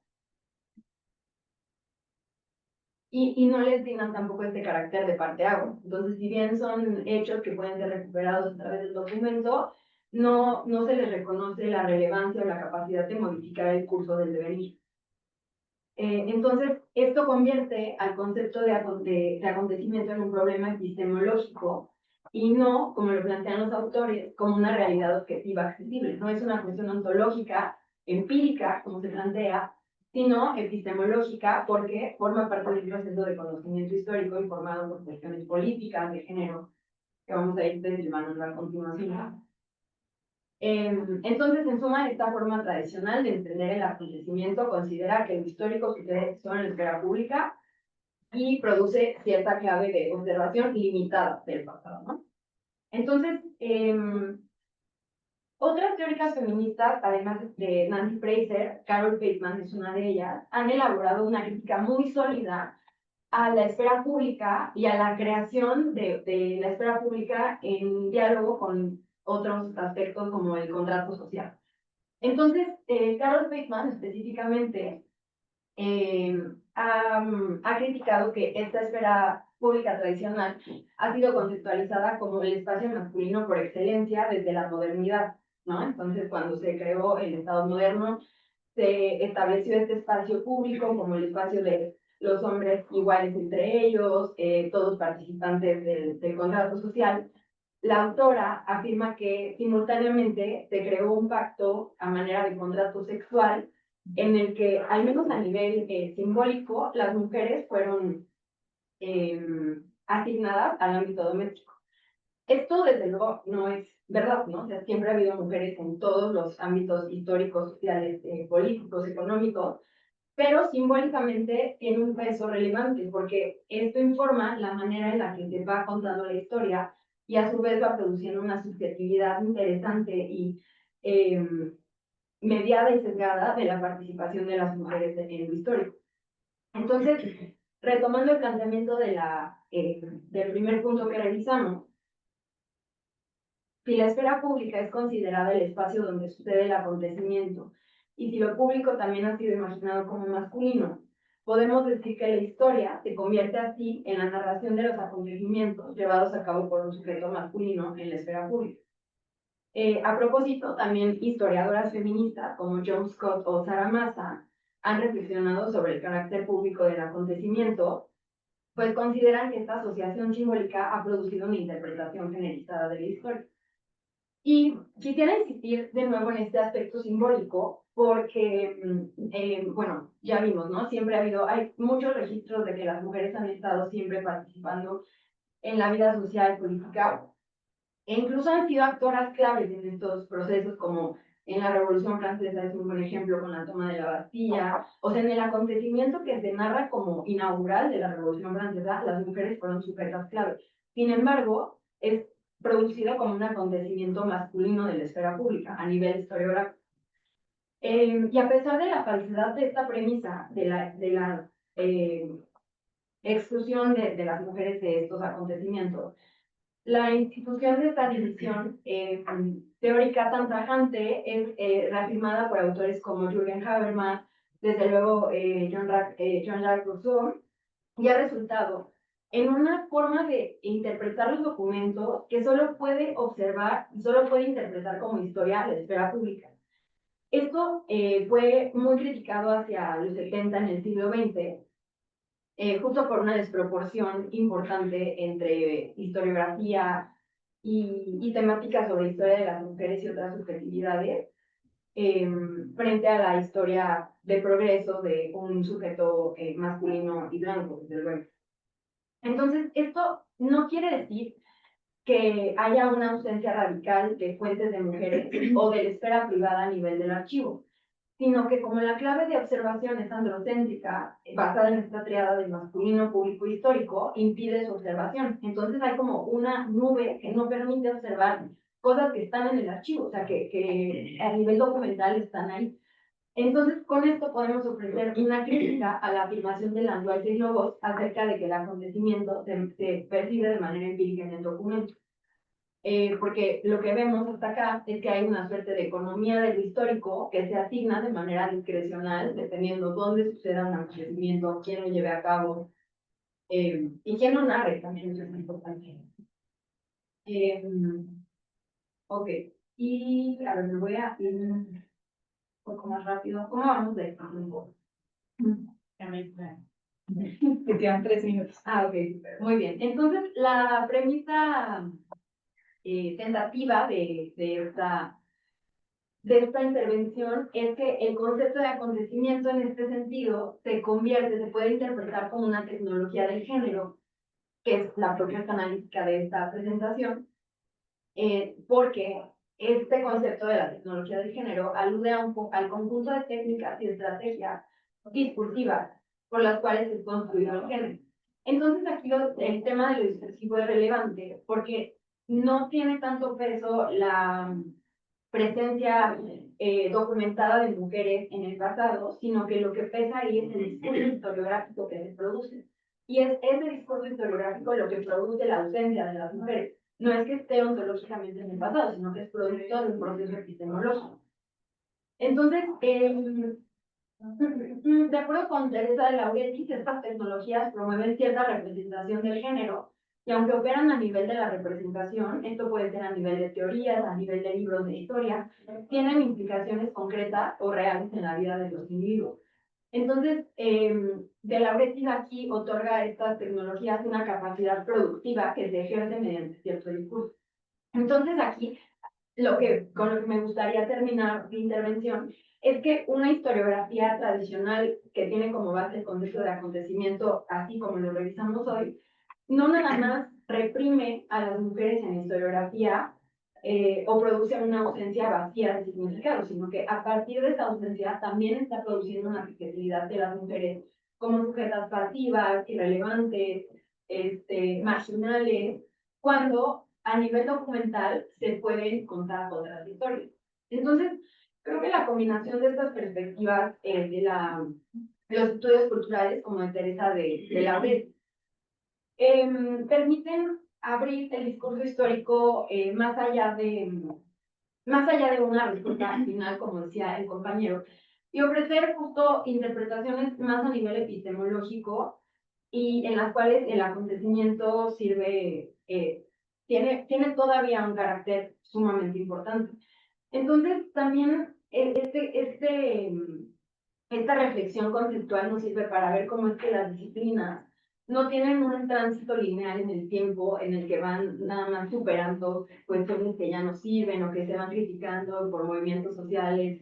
[SPEAKER 4] Y no les brindan tampoco este carácter de parteaguas. Entonces, si bien son hechos que pueden ser recuperados a través del documento, no se les reconoce la relevancia o la capacidad de modificar el curso del devenir. Entonces, esto convierte al concepto de acontecimiento en un problema epistemológico y no, como lo plantean los autores, como una realidad objetiva accesible. No es una cuestión ontológica, empírica, como se plantea, sino epistemológica, porque forma parte del proceso de conocimiento histórico informado por cuestiones políticas, de género, que vamos a ir desglosando a continuación. Entonces, en suma, esta forma tradicional de entender el acontecimiento considera que lo histórico sucede solo en la esfera pública y produce cierta clave de observación limitada del pasado, ¿no? Entonces, otras teóricas feministas, además de Nancy Fraser, Carol Bateman es una de ellas, han elaborado una crítica muy sólida a la esfera pública y a la creación de la esfera pública en diálogo con otros aspectos como el contrato social. Entonces, Carol Bateman específicamente ha criticado que esta esfera pública tradicional ha sido conceptualizada como el espacio masculino por excelencia desde la modernidad, ¿no? Entonces, cuando se creó el Estado moderno, se estableció este espacio público como el espacio de los hombres iguales entre ellos, todos participantes del contrato social. La autora afirma que simultáneamente se creó un pacto a manera de contrato sexual en el que, al menos a nivel simbólico, las mujeres fueron asignadas al ámbito doméstico. Esto, desde luego, no es verdad, ¿no? O sea, siempre ha habido mujeres en todos los ámbitos históricos, sociales, políticos, económicos, pero simbólicamente tiene un peso relevante porque esto informa la manera en la que se va contando la historia y a su vez va produciendo una subjetividad interesante y mediada y sesgada de la participación de las mujeres en lo histórico. Entonces, retomando el planteamiento del primer punto que revisamos, si la esfera pública es considerada el espacio donde sucede el acontecimiento, y si lo público también ha sido imaginado como masculino, podemos decir que la historia se convierte así en la narración de los acontecimientos llevados a cabo por un sujeto masculino en la esfera pública. A propósito, también historiadoras feministas como John Scott o Sarah Massa han reflexionado sobre el carácter público del acontecimiento, pues consideran que esta asociación simbólica ha producido una interpretación generalizada de la historia. Y quisiera insistir de nuevo en este aspecto simbólico, porque, bueno, ya vimos, ¿no? Siempre hay muchos registros de que las mujeres han estado siempre participando en la vida social, política, e incluso han sido actoras claves en estos procesos, como en la Revolución Francesa es un buen ejemplo con la toma de la Bastilla, o sea, en el acontecimiento que se narra como inaugural de la Revolución Francesa, las mujeres fueron sujetas clave. Sin embargo, es producido como un acontecimiento masculino de la esfera pública a nivel historiográfico. Y a pesar de la falsedad de esta premisa de la exclusión de las mujeres de estos acontecimientos, La institución de esta división teórica tan tajante es reafirmada por autores como Jürgen Habermas, desde luego Jean-Jacques Rousseau, y ha resultado en una forma de interpretar los documentos que solo puede observar y solo puede interpretar como historia la esfera pública. Esto fue muy criticado hacia los 70 en el siglo XX, justo por una desproporción importante entre historiografía y temáticas sobre historia de las mujeres y otras subjetividades, frente a la historia de progreso de un sujeto masculino y blanco, desde luego. Entonces, esto no quiere decir que haya una ausencia radical de fuentes de mujeres o de la esfera privada a nivel del archivo, sino que como la clave de observación es androcéntrica, basada en esta triada del masculino, público y histórico, impide su observación. Entonces hay como una nube que no permite observar cosas que están en el archivo, o sea, que a nivel documental están ahí. Entonces, con esto podemos ofrecer una crítica a la afirmación de Landois y Lobos acerca de que el acontecimiento se percibe de manera empírica en el documento. Porque lo que vemos hasta acá es que hay una suerte de economía de lo histórico que se asigna de manera discrecional, dependiendo dónde suceda un acontecimiento, quién lo lleve a cabo, y quién lo narre, también eso es importante. Ok, y a ver, me voy a ir un poco más rápido. ¿Cómo vamos de tiempo?
[SPEAKER 1] Que quedan 3 minutos.
[SPEAKER 4] Ah, ok, super. Muy bien. Entonces, la premisa tentativa de esta intervención es que el concepto de acontecimiento en este sentido se puede interpretar como una tecnología del género, que es la propuesta analítica de esta presentación, porque este concepto de la tecnología del género alude al conjunto de técnicas y estrategias discursivas por las cuales se construyó el género. Entonces aquí el tema de lo discursivo es relevante porque no tiene tanto peso la presencia documentada de mujeres en el pasado, sino que lo que pesa ahí es el discurso historiográfico que se produce. Y es ese discurso historiográfico lo que produce la ausencia de las mujeres. No es que esté ontológicamente en el pasado, sino que es producto de un proceso epistemológico. Entonces, de acuerdo con Teresa de Lauretis, estas tecnologías promueven cierta representación del género, y aunque operan a nivel de la representación, esto puede ser a nivel de teorías, a nivel de libros de historia, tienen implicaciones concretas o reales en la vida de los individuos. Entonces, de Lauretis aquí otorga a estas tecnologías una capacidad productiva que se ejerce mediante cierto discurso. Entonces, aquí, con lo que me gustaría terminar mi intervención es que una historiografía tradicional que tiene como base el concepto de acontecimiento, así como lo revisamos hoy, no nada más reprime a las mujeres en la historiografía o produce una ausencia vacía de significado, sino que a partir de esa ausencia también está produciendo una subjetividad de las mujeres como sujetas pasivas, irrelevantes, marginales, cuando a nivel documental se pueden contar otras historias. Entonces, creo que la combinación de estas perspectivas de los estudios culturales, como de Teresa de Lauretis, permiten abrir el discurso histórico más allá de una respuesta final, como decía el compañero, y ofrecer justo interpretaciones más a nivel epistemológico y en las cuales el acontecimiento tiene todavía un carácter sumamente importante. Entonces, también esta reflexión conceptual nos sirve para ver cómo es que las disciplinas no tienen un tránsito lineal en el tiempo en el que van nada más superando cuestiones que ya no sirven o que se van criticando por movimientos sociales,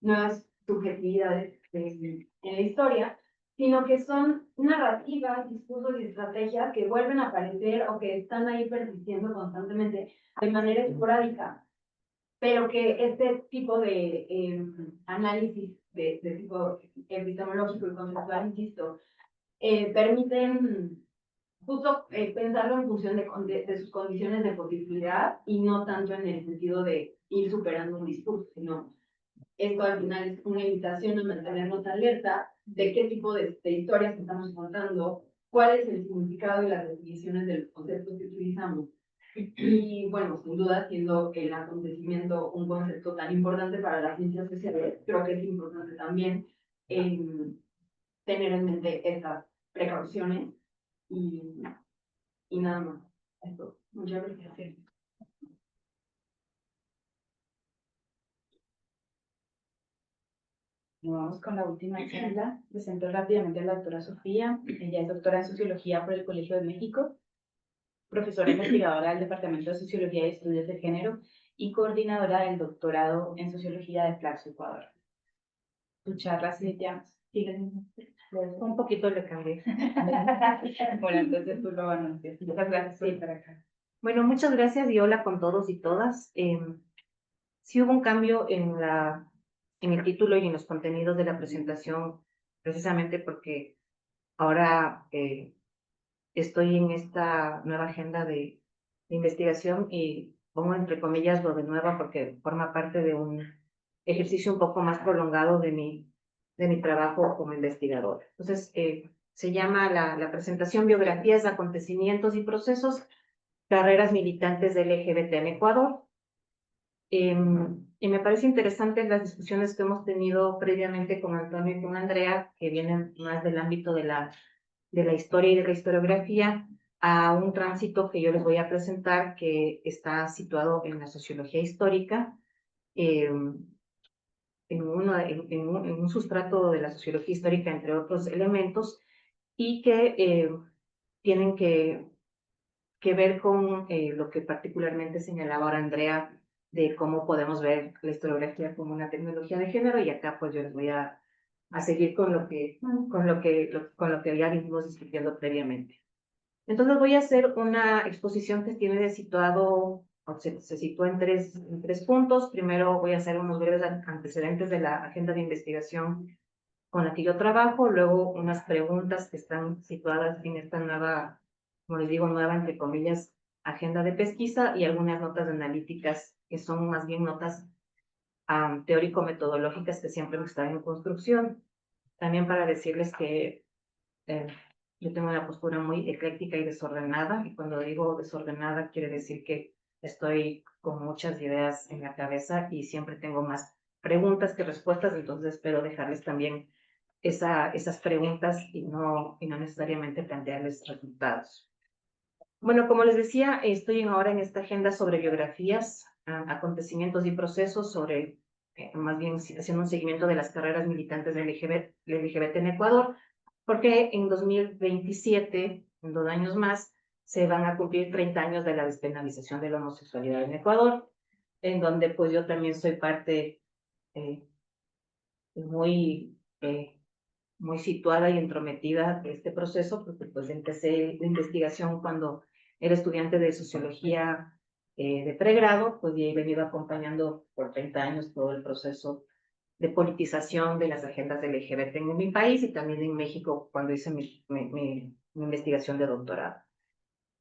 [SPEAKER 4] nuevas subjetividades en la historia, sino que son narrativas, discursos y estrategias que vuelven a aparecer o que están ahí persistiendo constantemente de manera esporádica, pero que este tipo de análisis de tipo epistemológico y conceptual, insisto, permiten justo pensarlo en función de sus condiciones de posibilidad y no tanto en el sentido de ir superando un discurso, sino esto al final es una invitación a mantenernos alerta de qué tipo de historias estamos contando, cuál es el significado y las definiciones de los conceptos que utilizamos Y bueno, sin duda, siendo el acontecimiento un concepto tan importante para las ciencias sociales, creo que es importante también tener en mente estas precauciones y, y nada más. Esto. Muchas gracias.
[SPEAKER 1] Nos vamos con la última charla. Presento rápidamente a la doctora Sofía. Ella es doctora en Sociología por el Colegio de México, profesora investigadora del Departamento de Sociología y Estudios de Género y coordinadora del doctorado en Sociología de Flaxo, Ecuador. Tu charla se llama...
[SPEAKER 2] Un poquito le cambié.
[SPEAKER 1] Bueno, entonces tú lo anuncias. Muchas gracias por estar acá.
[SPEAKER 2] Bueno, muchas gracias y hola con todos y todas. Sí hubo un cambio en el título y en los contenidos de la presentación, precisamente porque ahora estoy en esta nueva agenda de investigación y pongo entre comillas lo de nueva porque forma parte de un ejercicio un poco más prolongado de mi trabajo como investigadora. Entonces, se llama la presentación Biografías, Acontecimientos y Procesos, Carreras Militantes del LGBT en Ecuador. Y me parece interesante las discusiones que hemos tenido previamente con Antonio y con Andrea, que vienen más del ámbito de la historia y de la historiografía, a un tránsito que yo les voy a presentar, que está situado en la sociología histórica, en un sustrato de la sociología histórica, entre otros elementos, y que tienen que ver con lo que particularmente señalaba ahora Andrea, de cómo podemos ver la historiografía como una tecnología de género, y acá pues yo les voy a seguir con lo que ya vimos discutiendo previamente. Entonces voy a hacer una exposición que tiene situado, o se sitúa en tres puntos. Primero voy a hacer unos breves antecedentes de la agenda de investigación con la que yo trabajo, luego unas preguntas que están situadas en esta nueva, como les digo, nueva entre comillas, agenda de pesquisa, y algunas notas analíticas que son más bien notas teórico-metodológicas que siempre están en construcción. También para decirles que eh, yo tengo una postura muy ecléctica y desordenada, y cuando digo desordenada quiere decir que estoy con muchas ideas en la cabeza y siempre tengo más preguntas que respuestas, entonces espero dejarles también esas preguntas y no necesariamente plantearles resultados. Bueno, como les decía, estoy ahora en esta agenda sobre biografías, acontecimientos y procesos, sobre, más bien haciendo un seguimiento de las carreras militantes del LGBT en Ecuador, porque en 2027, en 2 años más, se van a cumplir 30 años de la despenalización de la homosexualidad en Ecuador, en donde pues yo también soy parte eh, muy, muy situada y entrometida de este proceso, porque pues empecé la investigación cuando era estudiante de sociología de pregrado, pues y he venido acompañando por 30 años todo el proceso de politización de las agendas LGBT en mi país y también en México cuando hice mi investigación de doctorado.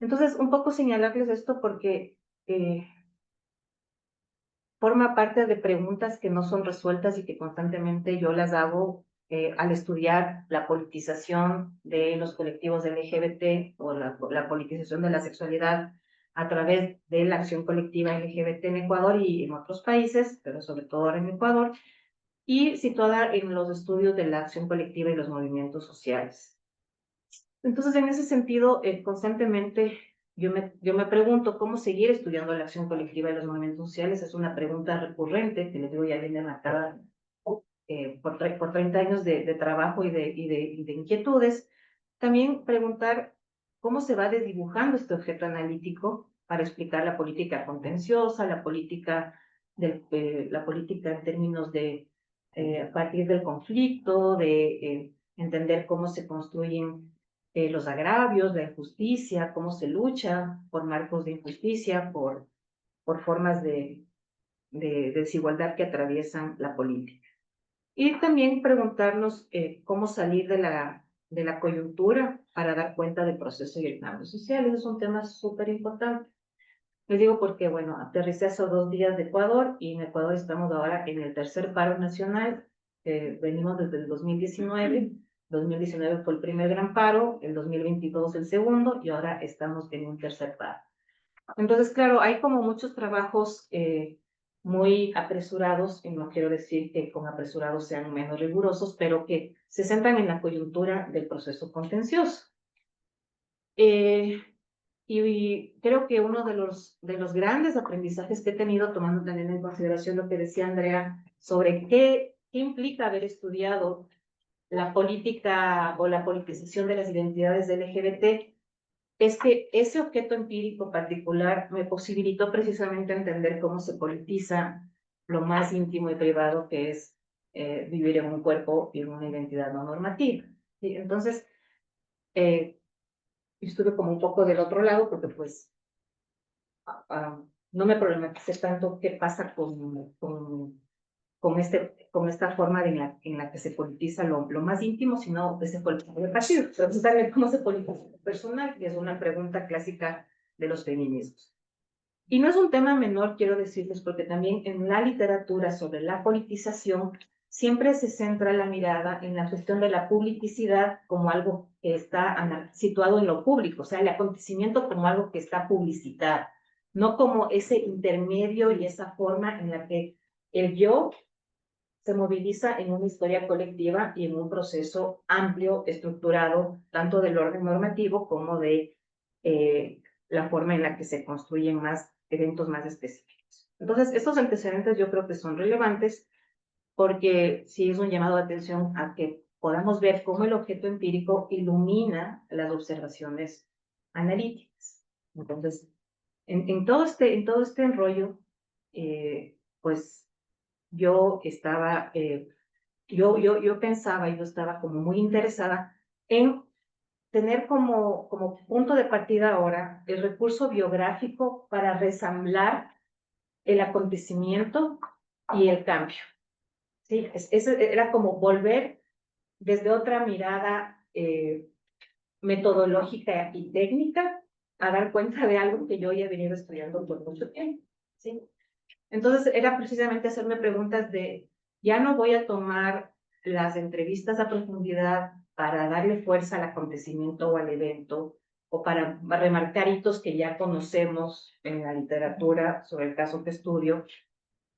[SPEAKER 2] Entonces, un poco señalarles esto porque forma parte de preguntas que no son resueltas y que constantemente yo las hago al estudiar la politización de los colectivos LGBT o la politización de la sexualidad a través de la acción colectiva LGBT en Ecuador y en otros países, pero sobre todo ahora en Ecuador, y situada en los estudios de la acción colectiva y los movimientos sociales. Entonces, en ese sentido, constantemente yo me pregunto cómo seguir estudiando la acción colectiva y los movimientos sociales. Es una pregunta recurrente, que les digo, ya viene marcada por 30 años de trabajo y de inquietudes. También preguntar cómo se va desdibujando este objeto analítico para explicar la política contenciosa, la política en términos de a partir del conflicto, de entender cómo se construyen los agravios, la injusticia, cómo se lucha por marcos de injusticia, por formas de desigualdad que atraviesan la política. Y también preguntarnos cómo salir de la coyuntura para dar cuenta del proceso y el cambio social. Eso es un tema súper importante. Les digo porque, bueno, aterricé hace 2 días de Ecuador y en Ecuador estamos ahora en el tercer paro nacional. Venimos desde el 2019. 2019 fue el primer gran paro, el 2022 el segundo y ahora estamos en un tercer paro. Entonces, claro, hay como muchos trabajos muy apresurados, y no quiero decir que con apresurados sean menos rigurosos, pero que se centran en la coyuntura del proceso contencioso. Y creo que uno de los grandes aprendizajes que he tenido, tomando también en consideración lo que decía Andrea, sobre qué implica haber estudiado la política o la politización de las identidades LGBT, es que ese objeto empírico particular me posibilitó precisamente entender cómo se politiza lo más íntimo y privado que es vivir en un cuerpo y en una identidad no normativa. ¿Sí? Entonces, estuve como un poco del otro lado porque pues no me problematicé tanto qué pasa con esta forma en la que se politiza lo más íntimo, sino que se politiza el partido. Preguntarle cómo se politiza lo personal, que es una pregunta clásica de los feminismos. Y no es un tema menor, quiero decirles, porque también en la literatura sobre la politización siempre se centra la mirada en la cuestión de la publicidad como algo que está situado en lo público, o sea, el acontecimiento como algo que está publicitado, no como ese intermedio y esa forma en la que el yo se moviliza en una historia colectiva y en un proceso amplio, estructurado, tanto del orden normativo como de la forma en la que se construyen más eventos más específicos. Entonces, estos antecedentes yo creo que son relevantes porque sí es un llamado de atención a que podamos ver cómo el objeto empírico ilumina las observaciones analíticas. Entonces, en todo este enrollo, pues yo estaba, yo pensaba y yo estaba como muy interesada en tener como punto de partida ahora el recurso biográfico para resamblar el acontecimiento y el cambio. ¿Sí? Era como volver desde otra mirada metodológica y técnica a dar cuenta de algo que yo ya he venido estudiando por mucho tiempo. ¿Sí? Entonces era precisamente hacerme preguntas de, ya no voy a tomar las entrevistas a profundidad para darle fuerza al acontecimiento o al evento, o para remarcar hitos que ya conocemos en la literatura sobre el caso que estudio,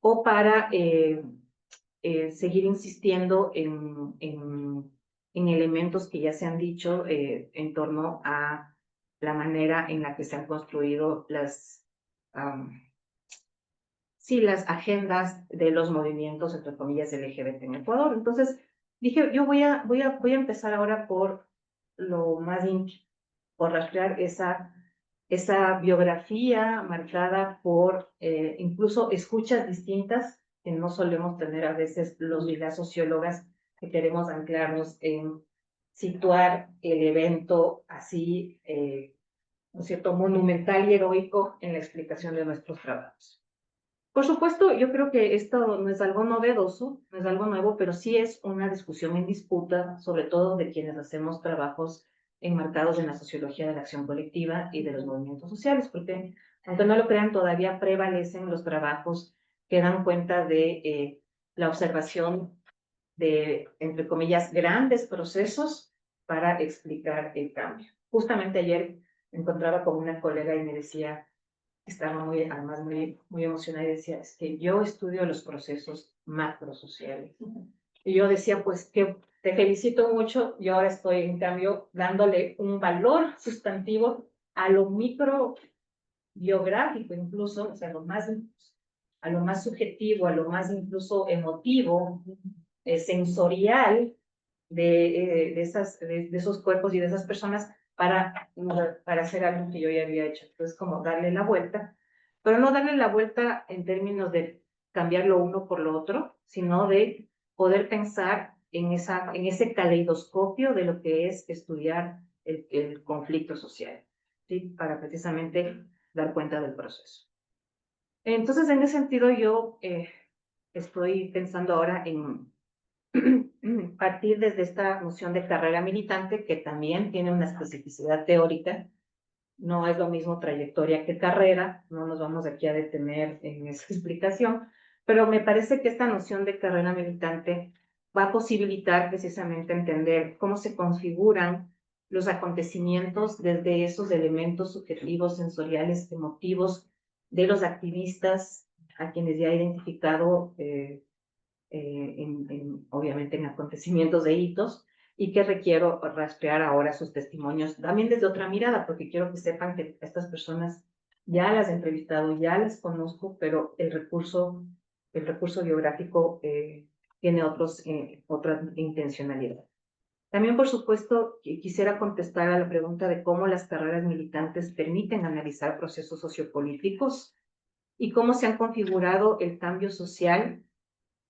[SPEAKER 2] o para seguir insistiendo en elementos que ya se han dicho en torno a la manera en la que se han construido las agendas de los movimientos, entre comillas, LGBT en Ecuador. Entonces, dije, yo voy a empezar ahora por lo más íntimo, por rastrear esa biografía marcada por incluso escuchas distintas que no solemos tener a veces los y las sociólogas que queremos anclarnos en situar el evento así, ¿no es cierto?, monumental y heroico en la explicación de nuestros trabajos. Por supuesto, yo creo que esto no es algo novedoso, no es algo nuevo, pero sí es una discusión en disputa, sobre todo de quienes hacemos trabajos enmarcados en la sociología de la acción colectiva y de los movimientos sociales, porque, aunque no lo crean, todavía prevalecen los trabajos que dan cuenta de la observación de, entre comillas, grandes procesos para explicar el cambio. Justamente ayer me encontraba con una colega y me decía, estaba además muy emocionada y decía, es que yo estudio los procesos macrosociales. Y yo decía, pues que te felicito mucho, yo ahora estoy en cambio dándole un valor sustantivo a lo micro biográfico incluso, o sea, a lo más subjetivo, a lo más incluso emotivo, sensorial de esos cuerpos y de esas personas para hacer algo que yo ya había hecho. Entonces, como darle la vuelta, pero no darle la vuelta en términos de cambiar lo uno por lo otro, sino de poder pensar en ese caleidoscopio de lo que es estudiar el conflicto social, ¿sí? Para precisamente dar cuenta del proceso. Entonces, en ese sentido, yo estoy pensando ahora en partir desde esta noción de carrera militante, que también tiene una especificidad teórica. No es lo mismo trayectoria que carrera, no nos vamos aquí a detener en esa explicación, pero me parece que esta noción de carrera militante va a posibilitar precisamente entender cómo se configuran los acontecimientos desde esos elementos subjetivos, sensoriales, emotivos de los activistas a quienes ya he identificado obviamente en acontecimientos de hitos, y que requiero rastrear ahora sus testimonios también desde otra mirada, porque quiero que sepan que estas personas ya las he entrevistado, ya las conozco, pero el recurso biográfico tiene otra intencionalidad. También, por supuesto, quisiera contestar a la pregunta de cómo las carreras militantes permiten analizar procesos sociopolíticos y cómo se han configurado el cambio social,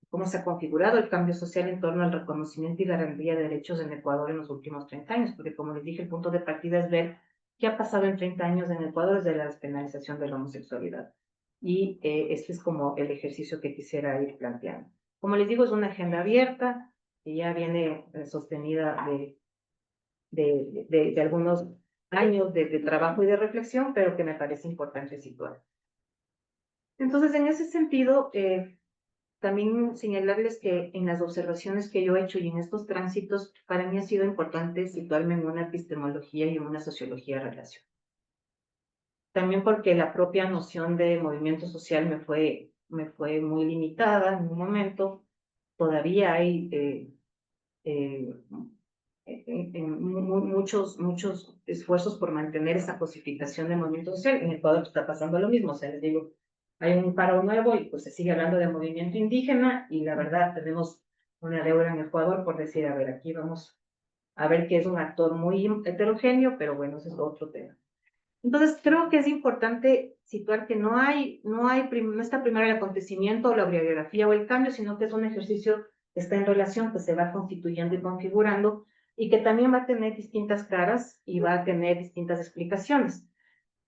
[SPEAKER 2] cómo se ha configurado el cambio social en torno al reconocimiento y garantía de derechos en Ecuador en los últimos 30 años, porque como les dije, el punto de partida es ver qué ha pasado en 30 años en Ecuador desde la despenalización de la homosexualidad. Y este es como el ejercicio que quisiera ir planteando. Como les digo, es una agenda abierta que ya viene sostenida de algunos años de trabajo y de reflexión, pero que me parece importante situar. Entonces, en ese sentido, también señalarles que en las observaciones que yo he hecho y en estos tránsitos, para mí ha sido importante situarme en una epistemología y en una sociología de relación. También porque la propia noción de movimiento social me fue muy limitada en un momento. Todavía hay muchos esfuerzos por mantener esa cosificación de movimiento social. En Ecuador está pasando lo mismo, o sea, les digo, hay un paro nuevo y pues se sigue hablando de movimiento indígena y la verdad tenemos una deuda en Ecuador por decir, a ver, aquí vamos a ver que es un actor muy heterogéneo, pero bueno, ese es otro tema. Entonces, creo que es importante situar que no está primero el acontecimiento o la biografía o el cambio, sino que es un ejercicio que está en relación, que se va constituyendo y configurando y que también va a tener distintas caras y va a tener distintas explicaciones.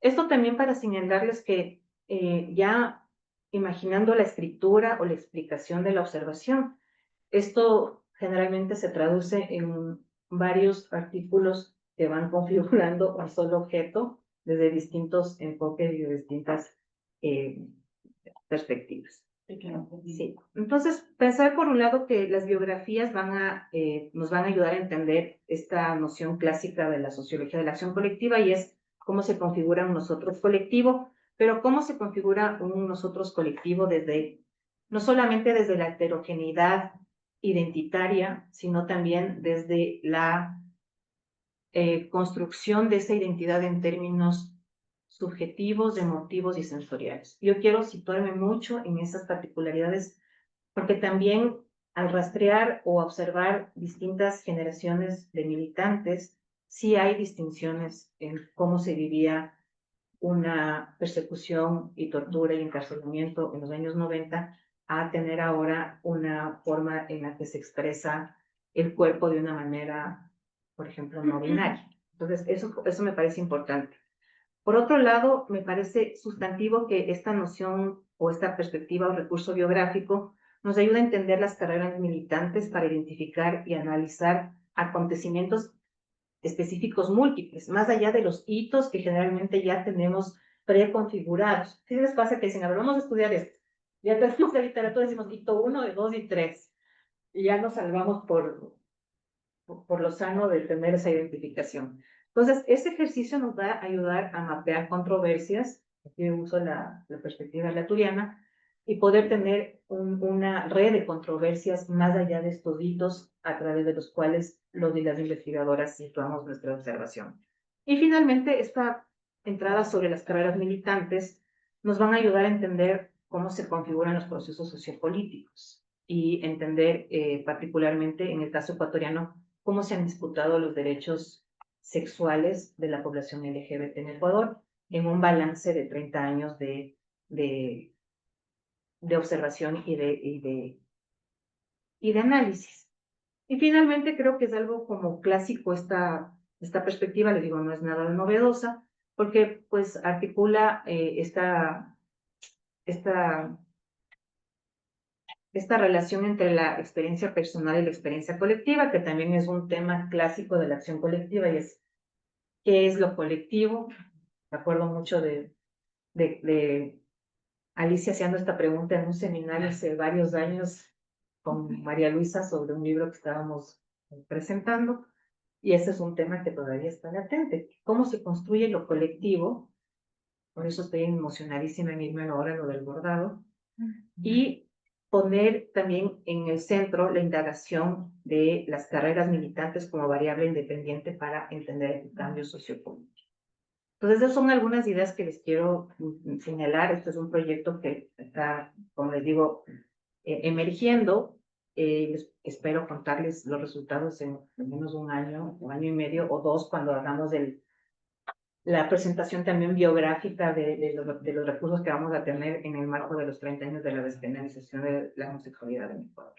[SPEAKER 2] Esto también para señalarles que ya imaginando la escritura o la explicación de la observación, esto generalmente se traduce en varios artículos que van configurando un solo objeto desde distintos enfoques y de distintas perspectivas. Sí. Entonces, pensar por un lado que las biografías nos van a ayudar a entender esta noción clásica de la sociología de la acción colectiva y es cómo se configura un nosotros colectivo, pero cómo se configura un nosotros colectivo no solamente desde la heterogeneidad identitaria, sino también desde la construcción de esa identidad en términos subjetivos, emotivos y sensoriales. Yo quiero situarme mucho en esas particularidades porque también al rastrear o observar distintas generaciones de militantes, sí hay distinciones en cómo se vivía una persecución y tortura y encarcelamiento en los años 90 a tener ahora una forma en la que se expresa el cuerpo de una manera, por ejemplo, no binaria. Entonces, eso me parece importante. Por otro lado, me parece sustantivo que esta noción o esta perspectiva o recurso biográfico nos ayuda a entender las carreras militantes para identificar y analizar acontecimientos específicos múltiples, más allá de los hitos que generalmente ya tenemos preconfigurados. ¿Qué les pasa que dicen, a ver, vamos a estudiar esto? Ya tenemos de literatura, decimos hito 1, 2 y 3. Y ya nos salvamos por lo sano de tener esa identificación. Entonces, ese ejercicio nos va a ayudar a mapear controversias, aquí uso la perspectiva laturiana, y poder tener una red de controversias más allá de estos hitos a través de los cuales los y las investigadoras situamos nuestra observación. Y finalmente, esta entrada sobre las carreras militantes nos van a ayudar a entender cómo se configuran los procesos sociopolíticos y entender particularmente en el caso ecuatoriano cómo se han disputado los derechos sexuales de la población LGBT en Ecuador en un balance de 30 años de observación y de análisis. Y finalmente creo que es algo como clásico esta perspectiva, les digo, no es nada novedosa, porque pues articula esta relación entre la experiencia personal y la experiencia colectiva, que también es un tema clásico de la acción colectiva, y es qué es lo colectivo. Me acuerdo mucho de Alicia haciendo esta pregunta en un seminario hace varios años con María Luisa sobre un libro que estábamos presentando. Y ese es un tema que todavía está latente. ¿Cómo se construye lo colectivo? Por eso estoy emocionadísima en irme ahora a lo del bordado. Y poner también en el centro la indagación de las carreras militantes como variable independiente para entender el cambio sociopolítico. Entonces, esas son algunas ideas que les quiero señalar. Este es un proyecto que está, como les digo, emergiendo. Espero contarles los resultados en al menos un año y medio o dos, cuando hagamos la presentación también biográfica de los recursos que vamos a tener en el marco de los 30 años de la despenalización de la homosexualidad en Ecuador.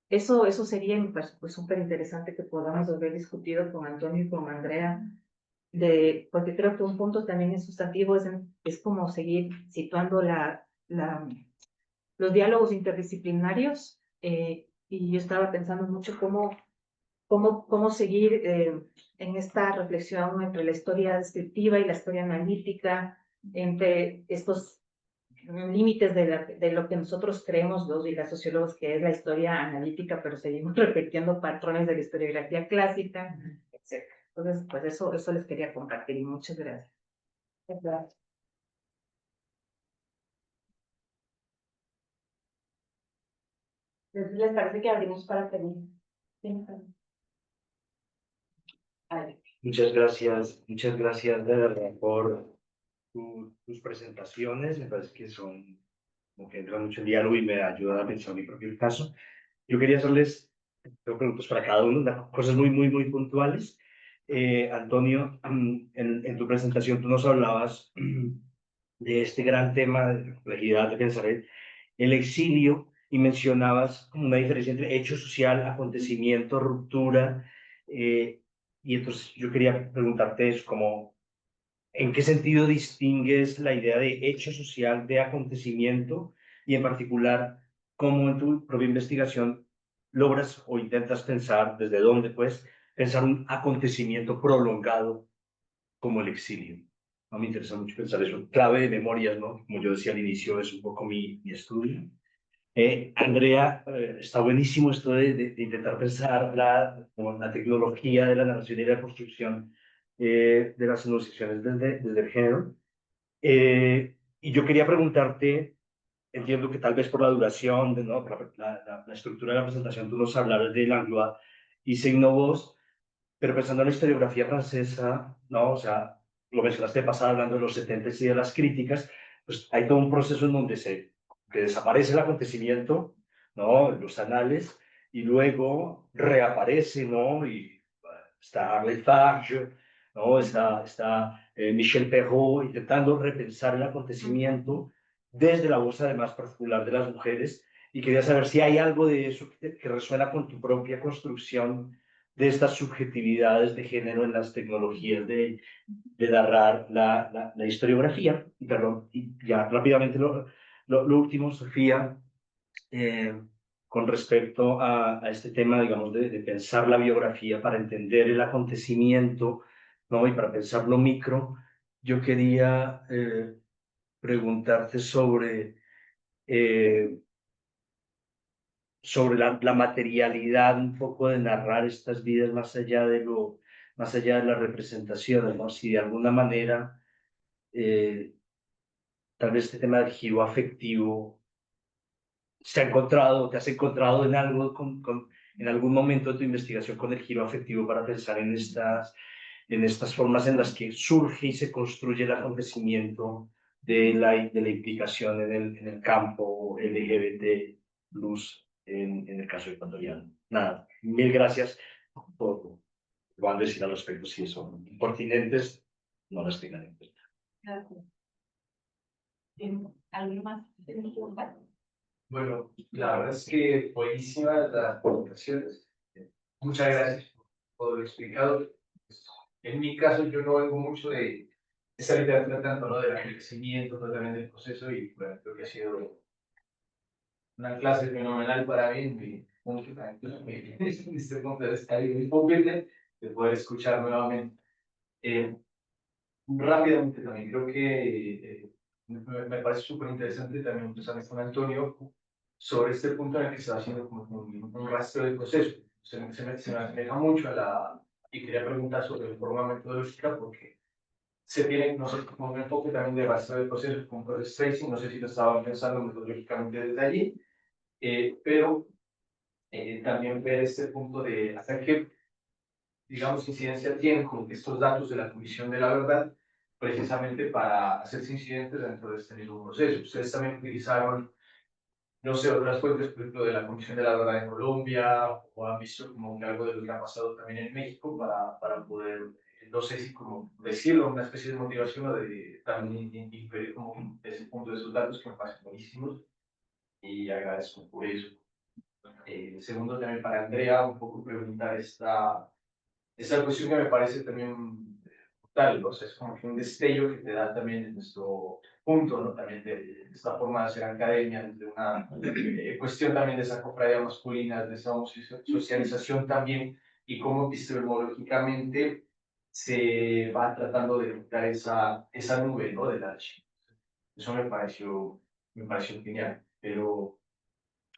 [SPEAKER 2] Eso sería pues, súper interesante que podamos haber discutido con Antonio y con Andrea, porque creo que un punto también es sustantivo, es como seguir situando los diálogos interdisciplinarios, y yo estaba pensando mucho cómo seguir en esta reflexión entre la historia descriptiva y la historia analítica, entre estos límites de lo que nosotros creemos los y las sociólogos que es la historia analítica, pero seguimos repitiendo patrones de la historiografía clásica, etc. Entonces, pues eso les quería compartir y muchas gracias. Gracias.
[SPEAKER 1] ¿Les parece que abrimos para preguntas? Sí.
[SPEAKER 6] Muchas gracias de verdad por tus presentaciones. Me parece que son como que entran mucho en diálogo y me ayudan a pensar mi propio caso. Yo quería hacerles, tengo preguntas para cada uno, cosas muy puntuales. Antonio, en tu presentación tú nos hablabas de este gran tema de complejidad de pensar el exilio y mencionabas como una diferencia entre hecho social, acontecimiento, ruptura. Y entonces yo quería preguntarte eso, como, ¿en qué sentido distingues la idea de hecho social de acontecimiento y en particular cómo en tu propia investigación logras o intentas pensar, desde dónde pues, pensar un acontecimiento prolongado como el exilio? No me interesa mucho pensar eso. Clave de memorias, ¿no? Como yo decía al inicio, es un poco mi estudio. Andrea, está buenísimo esto de intentar pensar la tecnología de la narración y la construcción de las negociaciones desde el género. Y yo quería preguntarte, entiendo que tal vez por la duración, ¿no? Por la estructura de la presentación, tú nos hablarás de Langlois y Signo-Vos, pero pensando en la historiografía francesa, ¿no? O sea, lo mencionaste de pasada hablando de los 70 y de las críticas, pues hay todo un proceso en donde que desaparece el acontecimiento, ¿no? En los anales, y luego reaparece, ¿no? Y está Arlette Farge, ¿no? Está Michel Perrault intentando repensar el acontecimiento desde la voz además particular de las mujeres, y quería saber si hay algo de eso que resuena con tu propia construcción de estas subjetividades de género en las tecnologías de narrar la historiografía. Y, perdón, y ya rápidamente lo último, Sofía, con respecto a este tema, digamos, de pensar la biografía para entender el acontecimiento, ¿no? Y para pensar lo micro, yo quería preguntarte eh, sobre la materialidad un poco de narrar estas vidas más allá de las representaciones, ¿no? Si de alguna manera tal vez este tema del giro afectivo te has encontrado en algo en algún momento de tu investigación con el giro afectivo para pensar en estas formas en las que surge y se construye el acontecimiento de la implicación en el campo LGBT plus en el caso ecuatoriano. Nada, mil gracias por lo que van a decir al respecto. Si son pertinentes, no las tengan en cuenta.
[SPEAKER 1] Gracias. ¿Alguno más?
[SPEAKER 5] Bueno, la verdad es que buenísimas las presentaciones. Muchas gracias por todo lo explicado. En mi caso, yo no vengo mucho de esa literatura tanto, ¿no? Del envejecimiento, pero también del proceso, y bueno, creo que ha sido una clase fenomenal para mí en mi punto en este punto de estar muy humilde de poder escuchar nuevamente. Rápidamente también, creo que me parece súper interesante también empezar con Antonio sobre este punto en el que se va haciendo como un rastro del proceso. Se me asemeja mucho a y quería preguntar sobre el forma metodológica porque se tiene, no sé, como un enfoque también de base de procesos con process tracing, no sé si lo estaban pensando metodológicamente desde allí, pero también ver este punto de hasta qué, digamos, incidencia tienen con estos datos de la Comisión de la Verdad, precisamente para hacerse incidentes dentro de este mismo proceso. Ustedes también utilizaron, no sé, otras fuentes, por ejemplo, de la Comisión de la Verdad en Colombia, o han visto como que algo de lo que ha pasado también en México para poder, no sé si como decirlo, una especie de motivación o de también inferir como ese punto de esos datos que me parecen buenísimos y agradezco por eso. Segundo, también para Andrea, un poco preguntar esta cuestión que me parece también brutal, ¿no? O sea, es como que un destello que te da también en nuestro punto, ¿no? También de esta forma de hacer academia, de una cuestión también de esa cofradía masculina, de esa socialización también, y cómo epistemológicamente se va tratando de quitar esa nube, ¿no? Del archivo. Eso me pareció genial, pero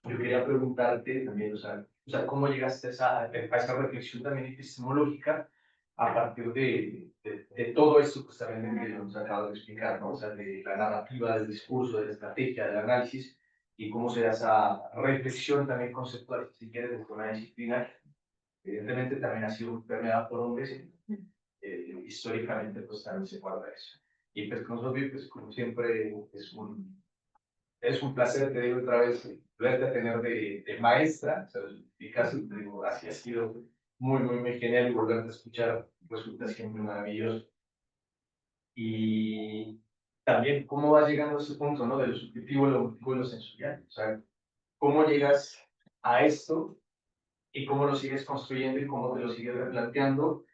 [SPEAKER 5] yo quería preguntarte también, o sea, ¿cómo llegaste a esa reflexión también epistemológica a partir de todo esto justamente que nos acabas de explicar, ¿no? O sea, de la narrativa, del discurso, de la estrategia, del análisis, y cómo se da esa reflexión también conceptual, si quieres, dentro de una disciplina, que evidentemente también ha sido permeada por hombres, históricamente pues también se guarda eso. Y pues con nosotros, pues como siempre, es un placer, te digo otra vez, verte a tener de maestra. O sea, en mi caso, te digo, así ha sido muy genial y volverte a escuchar resulta siempre maravilloso. Y también, ¿cómo vas llegando a ese punto, ¿no? De lo subjetivo, lo objetivo y lo sensorial? O sea, ¿cómo llegas a esto y cómo lo sigues construyendo y cómo te lo sigues replanteando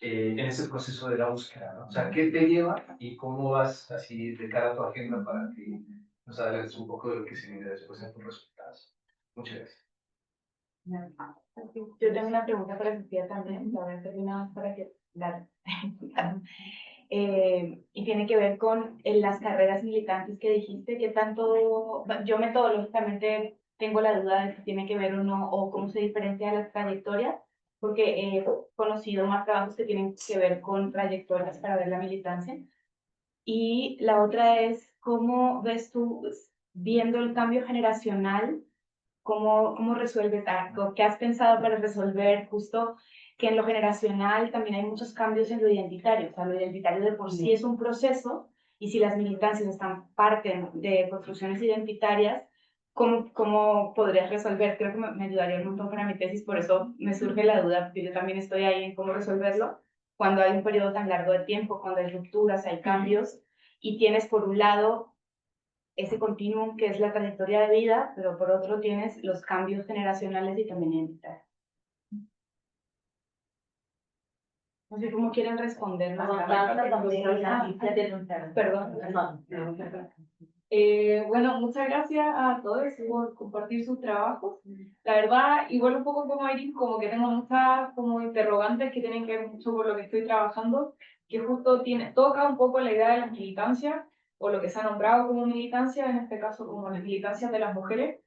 [SPEAKER 5] en ese proceso de la búsqueda, ¿no? O sea, ¿qué te lleva y cómo vas así de cara a tu agenda para que nos adelantes un poco de lo que se viene después en tus resultados? Muchas gracias.
[SPEAKER 1] Yo tengo una pregunta para Sofía también, la voy a hacer una vez para que la y tiene que ver con las carreras militantes que dijiste, que tanto, yo metodológicamente tengo la duda de si tiene que ver o no, o cómo se diferencia de las trayectorias, porque he conocido más trabajos que tienen que ver con trayectorias para ver la militancia. Y la otra es, ¿cómo ves tú, viendo el cambio generacional, cómo resuelves algo? ¿Qué has pensado para resolver justo que en lo generacional también hay muchos cambios en lo identitario? O sea, lo identitario de por sí es un proceso, y si las militancias están parte de construcciones identitarias, ¿cómo podrías resolver? Creo que me ayudaría un montón para mi tesis, por eso me surge la duda, porque yo también estoy ahí en cómo resolverlo, cuando hay un periodo tan largo de tiempo, cuando hay rupturas, hay cambios, y tienes por un lado ese continuum que es la trayectoria de vida, pero por otro tienes los cambios generacionales y también identitarios. No sé cómo quieren responder. Perdón.
[SPEAKER 7] Bueno, muchas gracias a todos por compartir sus trabajos. La verdad, igual un poco como Iris, como que tengo muchas como interrogantes que tienen que ver mucho con lo que estoy trabajando, que justo toca un poco la idea de las militancias, o lo que se ha nombrado como militancia, en este caso como las militancias de las mujeres.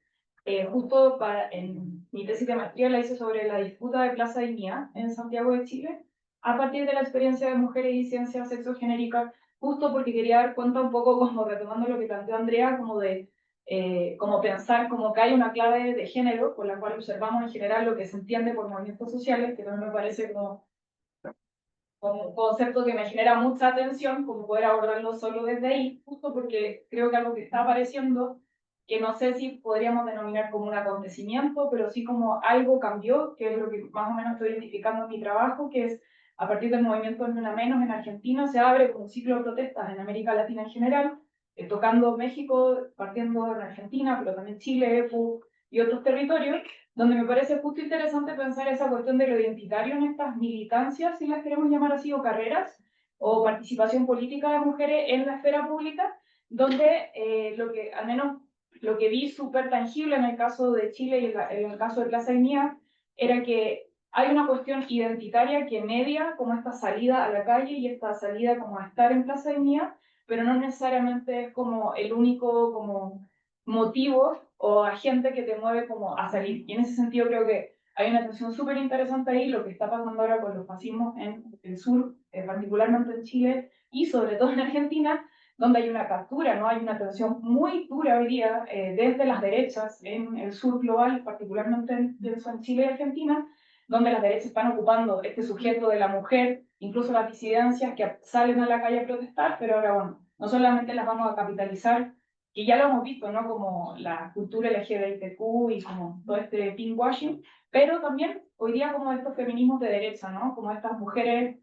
[SPEAKER 7] Justo en mi tesis de maestría la hice sobre la disputa de Plaza Dignidad en Santiago de Chile, a partir de la experiencia de mujeres y ciencias sexogenéricas, justo porque quería dar cuenta un poco, como retomando lo que planteó Andrea, como de como pensar como que hay una clave de género por la cual observamos en general lo que se entiende por movimientos sociales, que también me parece como un concepto que me genera mucha atención, como poder abordarlo solo desde ahí, justo porque creo que algo que está apareciendo, que no sé si podríamos denominar como un acontecimiento, pero sí como algo cambió, que es lo que más o menos estoy identificando en mi trabajo, que es a partir del movimiento Ni Una Menos en Argentina, se abre un ciclo de protestas en América Latina en general, tocando México, partiendo en Argentina, pero también Chile, EPU y otros territorios, donde me parece justo interesante pensar esa cuestión de lo identitario en estas militancias, si las queremos llamar así, o carreras, o participación política de mujeres en la esfera pública, donde lo que, al menos lo que vi súper tangible en el caso de Chile y en el caso de Plaza Dignidad, era que hay una cuestión identitaria que media como esta salida a la calle y esta salida como a estar en Plaza Dignidad, pero no necesariamente es como el único como motivo o agente que te mueve como a salir. Y en ese sentido creo que
[SPEAKER 8] hay una tensión súper interesante ahí, lo que está pasando ahora con los fascismos en el sur, particularmente en Chile y sobre todo en Argentina, donde hay una captura, ¿no? Hay una tensión muy dura hoy día desde las derechas en el sur global, particularmente pienso en Chile y Argentina, donde las derechas están ocupando este sujeto de la mujer, incluso las disidencias que salen a la calle a protestar, pero ahora, bueno, no solamente las vamos a capitalizar, que ya lo hemos visto, ¿no? Como la cultura LGBTQ y como todo este pinkwashing, pero también hoy día como estos feminismos de derecha, ¿no? Como estas mujeres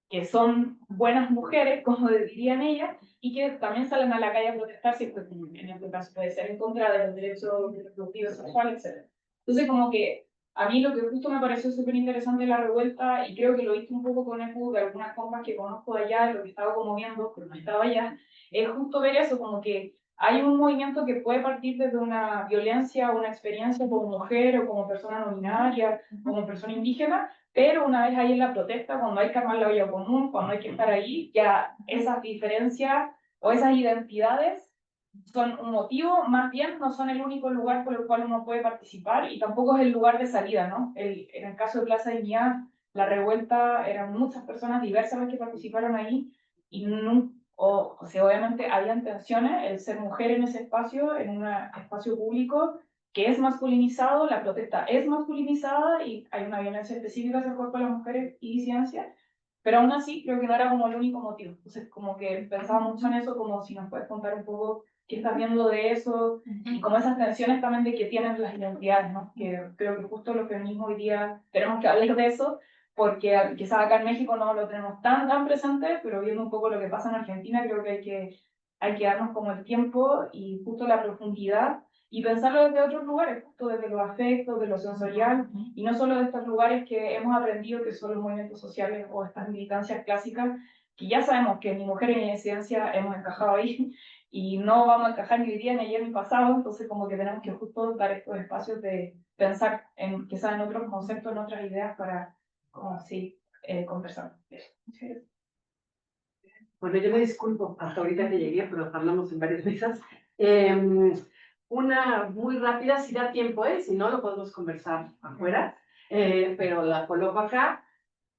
[SPEAKER 8] que son buenas mujeres, como dirían ellas, y que también salen a la calle a protestar, si pues, en este caso puede ser en contra de los derechos reproductivos sexuales, etc. Entonces, como que a mí lo que justo me pareció súper interesante la revuelta, y creo que lo he visto un poco con EPU de algunas compas que conozco de allá, lo que estaba como viendo, pero no estaba allá, es justo ver eso, como que hay un movimiento que puede partir desde una violencia, una experiencia como mujer o como persona no binaria, como persona indígena, pero una vez ahí en la protesta, cuando hay que armar la olla común, cuando hay que estar ahí, ya esas diferencias o esas identidades son un motivo, más bien no son el único lugar por el cual uno puede participar y tampoco es el lugar de salida, ¿no? En el caso de Plaza Dignidad, la revuelta, eran muchas personas diversas las que participaron ahí y no, o sea, obviamente habían tensiones, el ser mujer en ese espacio, en un espacio público, que es masculinizado, la protesta es masculinizada y hay una violencia específica hacia el cuerpo de las mujeres y disidencia, pero aún así creo que no era como el único motivo. Entonces como que pensaba mucho en eso, como si nos puedes contar un poco qué estás viendo de eso y como esas tensiones también de que tienen las identidades, ¿no? Que creo que justo los feminismos hoy día tenemos que hablar de eso, porque quizás acá en México no lo tenemos tan presente, pero viendo un poco lo que pasa en Argentina, creo que hay que darnos como el tiempo y justo la profundidad y pensarlo desde otros lugares, justo desde los afectos, de lo sensorial, y no solo de estos lugares que hemos aprendido que son los movimientos sociales o estas militancias clásicas, que ya sabemos que ni mujeres ni disidencia hemos encajado ahí, y no vamos a encajar ni hoy día, ni ayer, ni pasado, entonces como que tenemos que justo dar estos espacios de pensar en quizás en otros conceptos, en otras ideas para, como sí, conversar.
[SPEAKER 9] Bueno, yo me disculpo hasta ahorita que llegué, pero hablamos en varias mesas. Una muy rápida, si da tiempo, si no lo podemos conversar afuera, pero la coloco acá.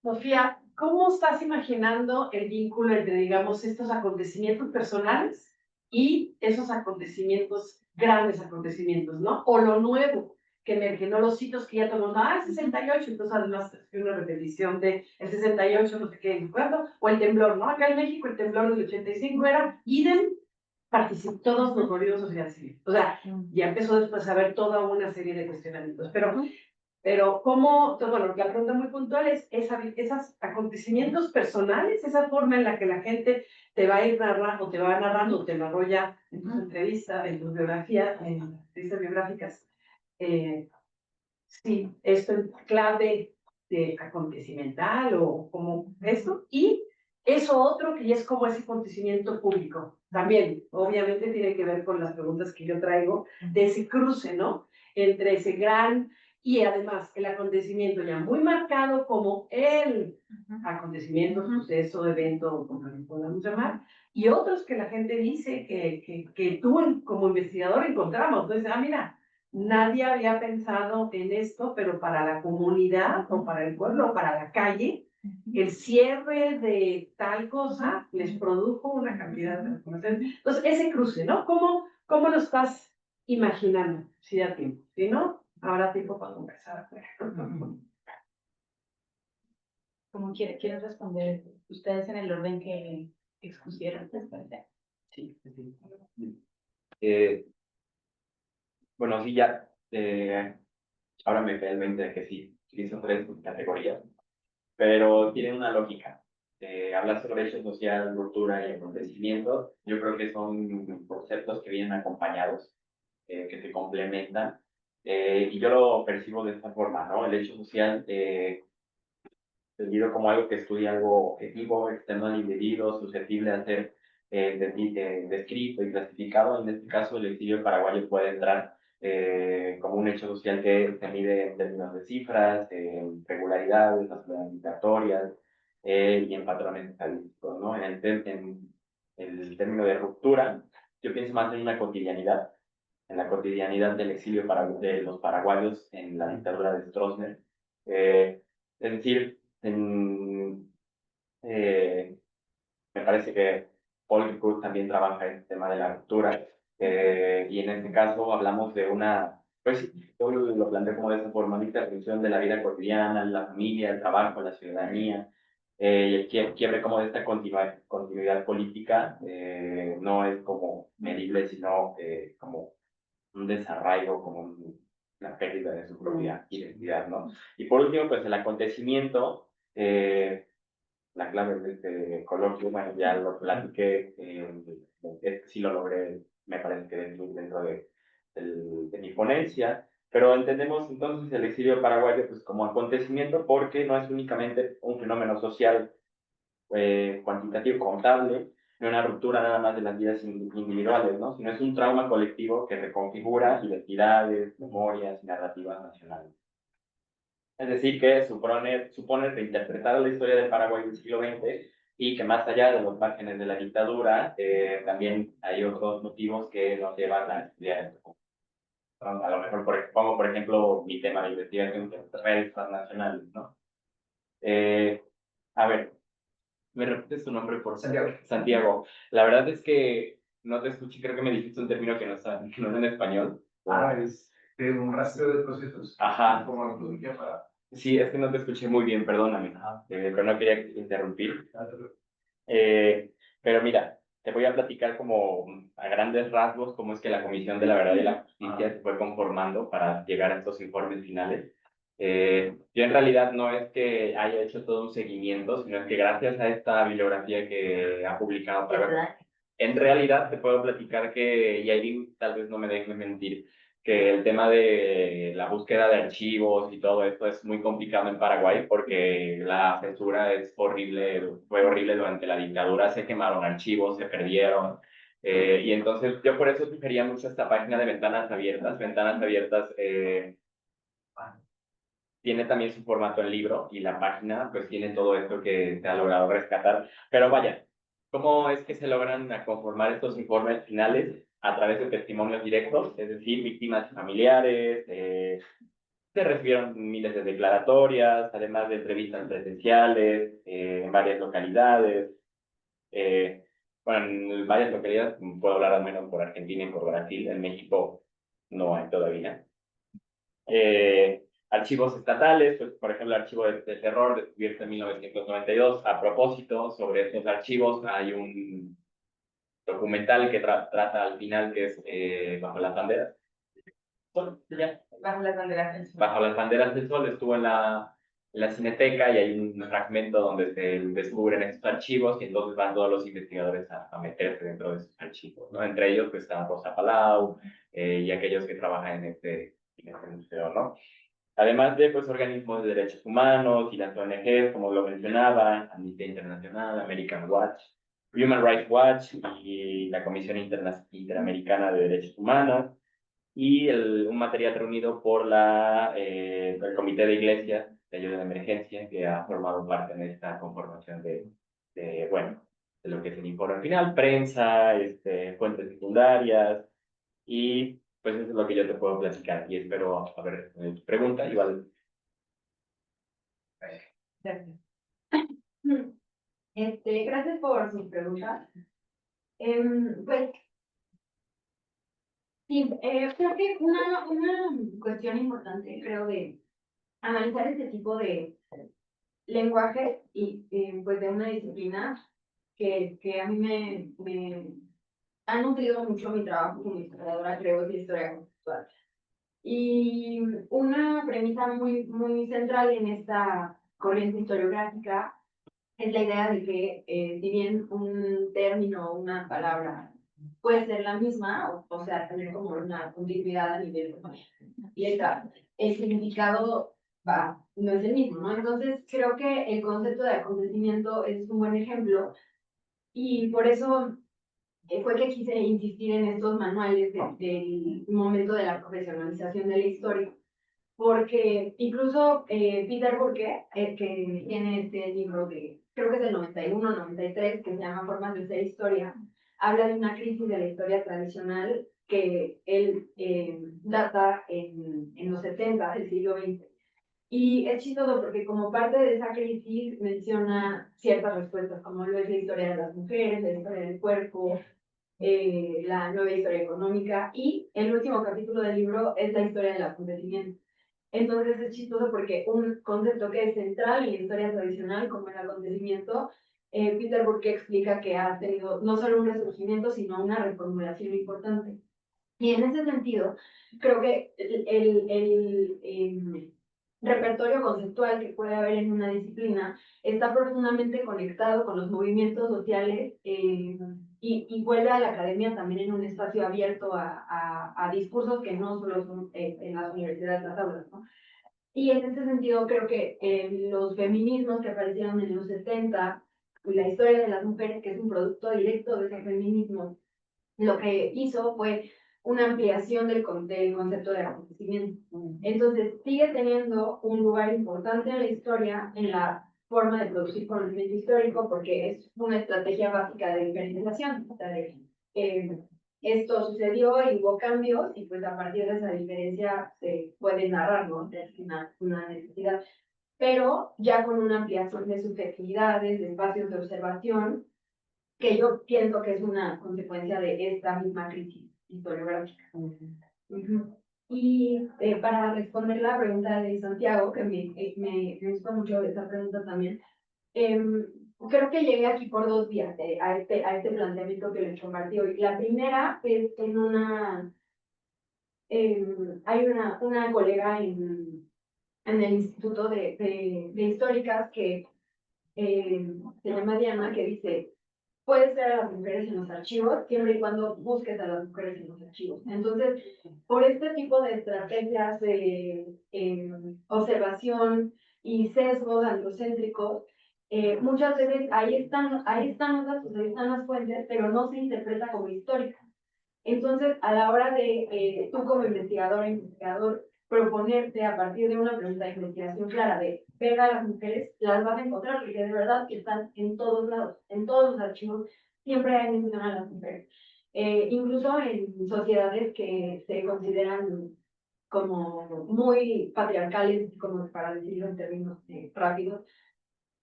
[SPEAKER 9] Sofía, ¿cómo estás imaginando el vínculo entre, digamos, estos acontecimientos personales y esos acontecimientos, grandes acontecimientos, ¿no? O lo nuevo que emerge, no los hitos que ya tomamos, el 68, entonces además es una repetición de el 68, no sé qué, ¿de acuerdo? O el temblor, ¿no? Acá en México el temblor del 85 era idem, participó, todos los movidos sociedad civil. O sea, ya empezó después a haber toda una serie de cuestionamientos, pero ¿cómo? Entonces, bueno, la pregunta muy puntual es esos acontecimientos personales, esa forma en la que la gente te va a ir narrando, te va narrando, te narró ya en tus entrevistas, en tus biografías, en entrevistas biográficas. Sí, esto en clave de acontecimental o como esto. Y eso otro que ya es como ese acontecimiento público. También, obviamente, tiene que ver con las preguntas que yo traigo de ese cruce, ¿no? Entre ese gran y además el acontecimiento ya muy marcado como el acontecimiento, suceso, evento, como lo podamos llamar, y otros que la gente dice que tú como investigador encontramos. Entonces, mira, nadie había pensado en esto, pero para la comunidad o para el pueblo o para la calle, el cierre de tal cosa les produjo una cantidad de información. Entonces, ese cruce, ¿no? ¿Cómo lo estás imaginando? Si da tiempo. Si no, habrá tiempo para conversar.
[SPEAKER 1] Como quieren responder ustedes en el orden que expusieron.
[SPEAKER 3] Sí. Bueno, sí, ya. Ahora me cae el 20 de que sí son tres categorías, pero tienen una lógica. Hablar sobre hecho social, cultura y acontecimientos, yo creo que son conceptos que vienen acompañados, que se complementan, y yo lo percibo de esta forma, ¿no? El hecho social, entendido como algo que estudia algo objetivo, externo al individuo, susceptible a ser descrito y clasificado. En este caso, el exilio paraguayo puede entrar como un hecho social que se mide en términos de cifras, regularidades, nacionalidades migratorias y en patrones estadísticos, ¿no? En el término de ruptura, yo pienso más en una cotidianidad en la cotidianidad del exilio de los paraguayos en la dictadura de Stroessner. Es decir, me parece que Paul Cruz también trabaja en el tema de la ruptura, y en este caso hablamos de una, pues sí, yo lo planteo como de esa forma, una intervención de la vida cotidiana, la familia, el trabajo, la ciudadanía, y el quiebre como de esta continuidad política, no es como medible, sino como un desarraigo, como una pérdida de su propia identidad, ¿no? Y por último, pues el acontecimiento, la clave de este coloquio, bueno, ya lo platiqué, sí lo logré, me parece que dentro de mi ponencia, pero entendemos entonces el exilio paraguayo pues, como acontecimiento porque no es únicamente un fenómeno social cuantitativo, contable, no una ruptura nada más de las vidas individuales, ¿no? Sino es un trauma colectivo que reconfigura identidades, memorias y narrativas nacionales. Es decir, que supone reinterpretar la historia del Paraguay del siglo XX y que más allá de los márgenes de la dictadura, también hay otros motivos que nos llevan a estudiar esto. A lo mejor pongo, por ejemplo, mi tema de investigación, que es redes transnacionales, ¿no? A ver, ¿me repites tu nombre, por
[SPEAKER 5] Santiago.
[SPEAKER 3] Santiago. La verdad es que no te escuché, creo que me dijiste un término que no es en español.
[SPEAKER 5] Es de un rastreo de procesos.
[SPEAKER 3] Ajá.
[SPEAKER 5] Como metodología para...
[SPEAKER 3] Sí, es que no te escuché muy bien, perdóname, pero no quería interrumpir.
[SPEAKER 5] Ah,
[SPEAKER 3] Pero mira, te voy a platicar como a grandes rasgos cómo es que la Comisión de la Verdad y la Justicia se fue conformando para llegar a estos informes finales. Yo en realidad no es que haya hecho todo un seguimiento, sino es que gracias a esta bibliografía que ha publicado para... En realidad te puedo platicar que, y ahí tal vez no me dejes mentir, que el tema de la búsqueda de archivos y todo esto es muy complicado en Paraguay porque la censura es horrible, fue horrible durante la dictadura, se quemaron archivos, se perdieron. Y entonces yo por eso sugería mucho esta página de Ventanas Abiertas. Ventanas Abiertas tiene también su formato en libro y la página pues tiene todo esto que se ha logrado rescatar. Pero vaya, ¿cómo es que se logran conformar estos informes finales? A través de testimonios directos, es decir, víctimas y familiares, se recibieron miles de declaratorias, además de entrevistas presenciales en varias localidades. Eh, bueno, en varias localidades, puedo hablar al menos por Argentina y por Brasil, en México no hay todavía. Archivos estatales, pues, por ejemplo, el archivo de terror descubierto en 1992. A propósito, sobre estos archivos hay un documental que trata al final, que es Bajo las Banderas. Ya.
[SPEAKER 1] Bajo las banderas del sur.
[SPEAKER 3] Bajo las Banderas del Sol estuvo en la Cineteca y hay un fragmento donde se descubren estos archivos y entonces van todos los investigadores a meterse dentro de esos archivos, ¿no? Entre ellos pues está Rosa Palau y aquellos que trabajan en este museo, ¿no? Además de pues, organismos de derechos humanos y las ONGs, como lo mencionaba, Amnistía Internacional, American Watch, Human Rights Watch y la Comisión Interamericana de Derechos Humanos, y un material reunido por el Comité de Iglesias de Ayuda de Emergencia, que ha formado parte en esta conformación bueno, de lo que es el informe final, prensa, fuentes secundarias, y pues eso es lo que yo te puedo platicar, y espero haber respondido tu pregunta, igual.
[SPEAKER 4] Gracias. Gracias por sus preguntas. Pues, sí, creo que una cuestión importante, creo, de analizar este tipo de lenguaje y pues de una disciplina que a mí me ha nutrido mucho mi trabajo como historiadora, creo, es la historia conceptual. Y una premisa muy central en esta corriente historiográfica es la idea de que si bien un término o una palabra puede ser la misma, o sea, tener como una continuidad a nivel letra, el significado no es el mismo, ¿no? Entonces, creo que el concepto de acontecimiento es un buen ejemplo y por eso fue que quise insistir en estos manuales del momento de la profesionalización de la historia, porque incluso Peter Burke, que tiene este libro de, creo que es del 91, 93, que se llama Formas de Hacer Historia, habla de una crisis de la historia tradicional que él data en los 70 del siglo XX. Y es chistoso porque como parte de esa crisis menciona ciertas respuestas, como lo es la historia de las mujeres, la historia del cuerpo, la nueva historia económica, y el último capítulo del libro es la historia del acontecimiento. Entonces es chistoso porque un concepto que es central en la historia tradicional, como el acontecimiento, Peter Burke explica que ha tenido no solo un resurgimiento, sino una reformulación importante. Y en ese sentido, creo que el repertorio conceptual que puede haber en una disciplina está profundamente conectado con los movimientos sociales y vuelve a la academia también en un espacio abierto a discursos que no solo son en las universidades, las aulas, ¿no? Y en ese sentido creo que los feminismos que aparecieron en los 70, la historia de las mujeres, que es un producto directo de ese feminismo, lo que hizo fue una ampliación del concepto de acontecimiento. Entonces, sigue teniendo un lugar importante en la historia, en la forma de producir conocimiento histórico, porque es una estrategia básica de diferenciación. O sea, esto sucedió y hubo cambios, y pues a partir de esa diferencia se puede narrar, ¿no? Es una necesidad. Pero ya con una ampliación de subjetividades, de espacios de observación, que yo pienso que es una consecuencia de esta misma crisis historiográfica. Y para responder la pregunta de Santiago, que me gustó mucho esa pregunta también, creo que llegué aquí por 2 vías a este planteamiento que les compartí hoy. La primera es en hay una colega en el Instituto de Históricas que se llama Diana, que dice: puedes ver a las mujeres en los archivos siempre y cuando busques a las mujeres en los archivos. Entonces, por este tipo de estrategias de observación y sesgos androcéntricos, muchas veces ahí están los datos, ahí están las fuentes, pero no se interpreta como histórica. Entonces, a la hora de tú como investigador, proponerte a partir de una pregunta de investigación clara de ver a las mujeres, las vas a encontrar, porque de verdad que están en todos lados, en todos los archivos, siempre hay mención a las mujeres. Incluso en sociedades que se consideran como muy patriarcales, como para decirlo en términos rápidos,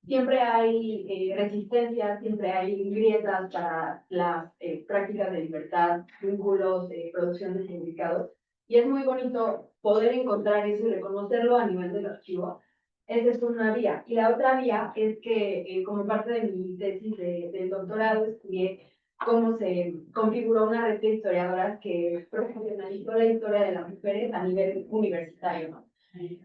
[SPEAKER 4] siempre hay resistencia, siempre hay grietas para las prácticas de libertad, vínculos, producción de significados. Y es muy bonito poder encontrar eso y reconocerlo a nivel del archivo. Esa es una vía. Y la otra vía es que, como parte de mi tesis del doctorado, estudié cómo se configuró una red de historiadoras que profesionalizó la historia de las mujeres a nivel universitario, ¿no?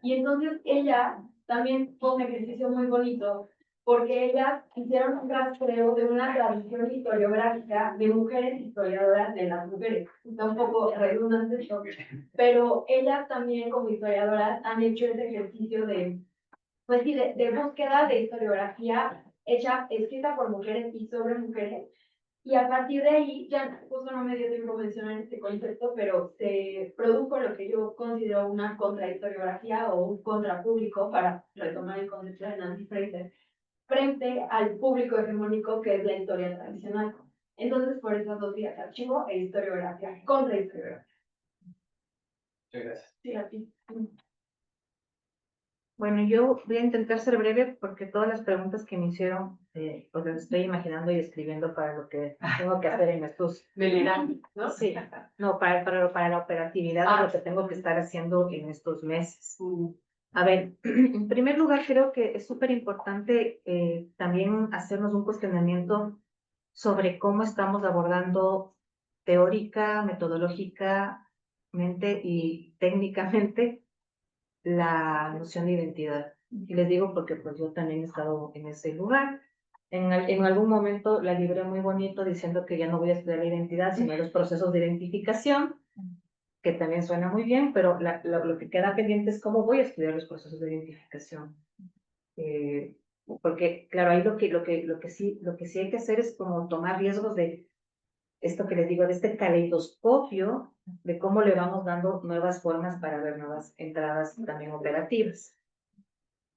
[SPEAKER 4] Y entonces ella también fue un ejercicio muy bonito, porque ellas hicieron un rastreo de una tradición historiográfica de mujeres historiadoras de las mujeres. Está un poco redundante esto, pero ellas también como historiadoras han hecho ese ejercicio de, pues sí, de búsqueda de historiografía escrita por mujeres y sobre mujeres. Y a partir de ahí, ya justo no me dio tiempo a mencionar este concepto, pero se produjo lo que yo considero una contrahistoriografía o un contrapúblico, para retomar el concepto de Nancy Fraser, frente al público hegemónico que es la historia tradicional. Entonces, por esas 2 vías, archivo e historiografía, contrahistoriografía.
[SPEAKER 5] Muchas gracias.
[SPEAKER 4] Sí, a ti.
[SPEAKER 2] Bueno, yo voy a intentar ser breve porque todas las preguntas que me hicieron, pues las estoy imaginando y escribiendo para lo que tengo que hacer en estos...
[SPEAKER 9] Delirante, ¿no?
[SPEAKER 2] Sí, no, para la operatividad de lo que tengo que estar haciendo en estos meses. A ver, en primer lugar, creo que es súper importante también hacernos un cuestionamiento sobre cómo estamos abordando teórica, metodológicamente y técnicamente la noción de identidad. Y les digo porque pues yo también he estado en ese lugar. En algún momento la libré muy bonito diciendo que ya no voy a estudiar la identidad, sino los procesos de identificación, que también suena muy bien, pero lo que queda pendiente es cómo voy a estudiar los procesos de identificación. Porque, claro, ahí lo que sí hay que hacer es como tomar riesgos de esto que les digo, de este caleidoscopio, de cómo le vamos dando nuevas formas para ver nuevas entradas también operativas.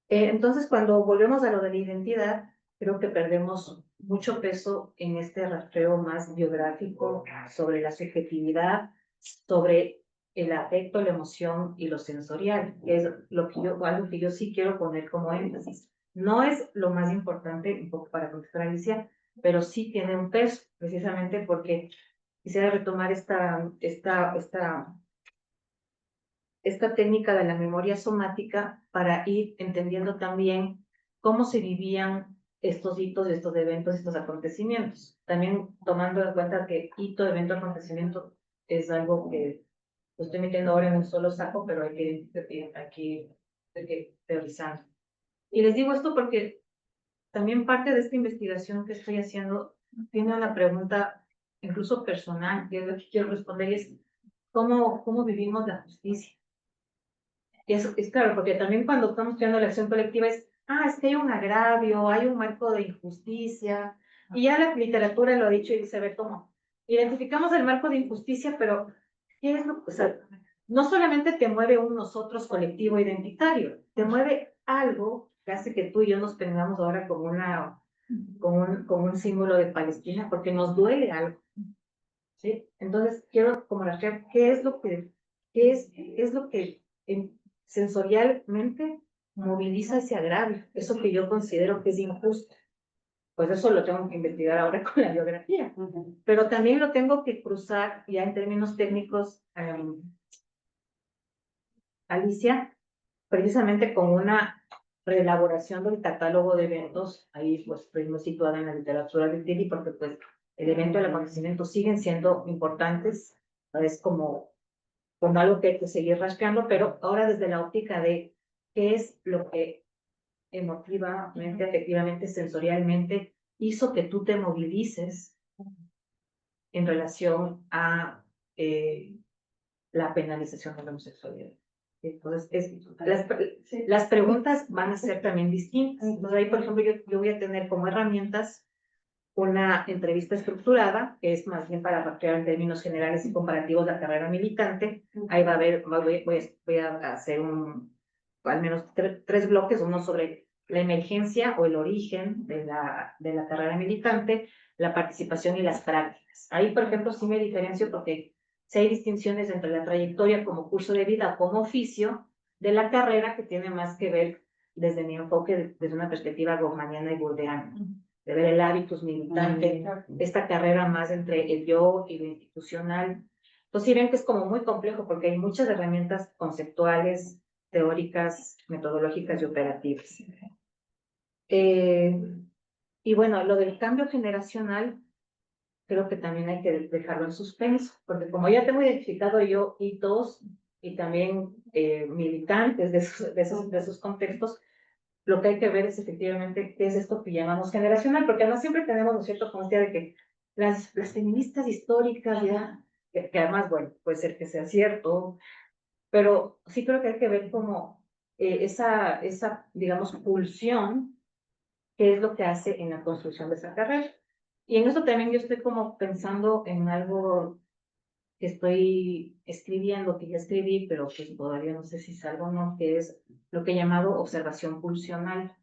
[SPEAKER 2] Entonces, cuando volvemos a lo de la identidad, creo que perdemos mucho peso en este rastreo más biográfico sobre la subjetividad sobre el afecto, la emoción y lo sensorial, que es algo que yo sí quiero poner como énfasis. No es lo más importante, un poco para contestar a Alicia, pero sí tiene un peso, precisamente porque quisiera retomar esta técnica de la memoria somática para ir entendiendo también cómo se vivían estos hitos, estos eventos, estos acontecimientos. También tomando en cuenta que hito, evento, acontecimiento es algo que lo estoy metiendo ahora en un solo saco, pero hay que teorizar. Y les digo esto porque también parte de esta investigación que estoy haciendo tiene una pregunta incluso personal, que es lo que quiero responder, y es ¿cómo vivimos la justicia? Y eso es claro, porque también cuando estamos creando la acción colectiva es que hay un agravio, hay un marco de injusticia, y ya la literatura lo ha dicho y se ve como, identificamos el marco de injusticia, pero ¿qué es lo que, o sea, no solamente te mueve un nosotros colectivo identitario, te mueve algo que hace que tú y yo nos tengamos ahora como un símbolo de Palestina, porque nos duele algo, ¿sí? Entonces, quiero como rastrear qué es lo que sensorialmente moviliza ese agravio, eso que yo considero que es injusto. Pues eso lo tengo que investigar ahora con la biografía, pero también lo tengo que cruzar ya en términos técnicos, Alicia, precisamente con una reelaboración del catálogo de eventos. Ahí pues estoy muy situada en la literatura del Tilly porque pues el evento y el acontecimiento siguen siendo importantes, es como algo que hay que seguir rastreando, pero ahora desde la óptica de qué es lo que emotivamente, afectivamente, sensorialmente hizo que tú te movilices en relación a la penalización de la homosexualidad. Entonces, las preguntas van a ser también distintas. Entonces, ahí, por ejemplo, yo voy a tener como herramientas una entrevista estructurada, que es más bien para rastrear en términos generales y comparativos la carrera militante. Ahí va a haber, voy a hacer al menos tres bloques, uno sobre la emergencia o el origen de la carrera militante, la participación y las prácticas. Ahí, por ejemplo, sí me diferencio porque si hay distinciones entre la trayectoria como curso de vida, como oficio, de la carrera que tiene más que ver desde mi enfoque, desde una perspectiva goffmaniana y burdeana, de ver el hábitus militante, esta carrera más entre el yo y lo institucional. Entonces, sí ven que es como muy complejo porque hay muchas herramientas conceptuales, teóricas, metodológicas y operativas. Y bueno, lo del cambio generacional, creo que también hay que dejarlo en suspenso, porque como ya tengo identificado yo hitos y también militantes de esos contextos, lo que hay que ver es efectivamente qué es esto que llamamos generacional, porque además siempre tenemos, ¿no es cierto?, conciencia de que las feministas históricas ya, que además, bueno, puede ser que sea cierto, pero sí creo que hay que ver como esa, digamos, pulsión, qué es lo que hace en la construcción de esa carrera. Y en eso también yo estoy como pensando en algo que estoy escribiendo, que ya escribí, pero pues todavía no sé si salgo o no, que es lo que he llamado observación pulsional.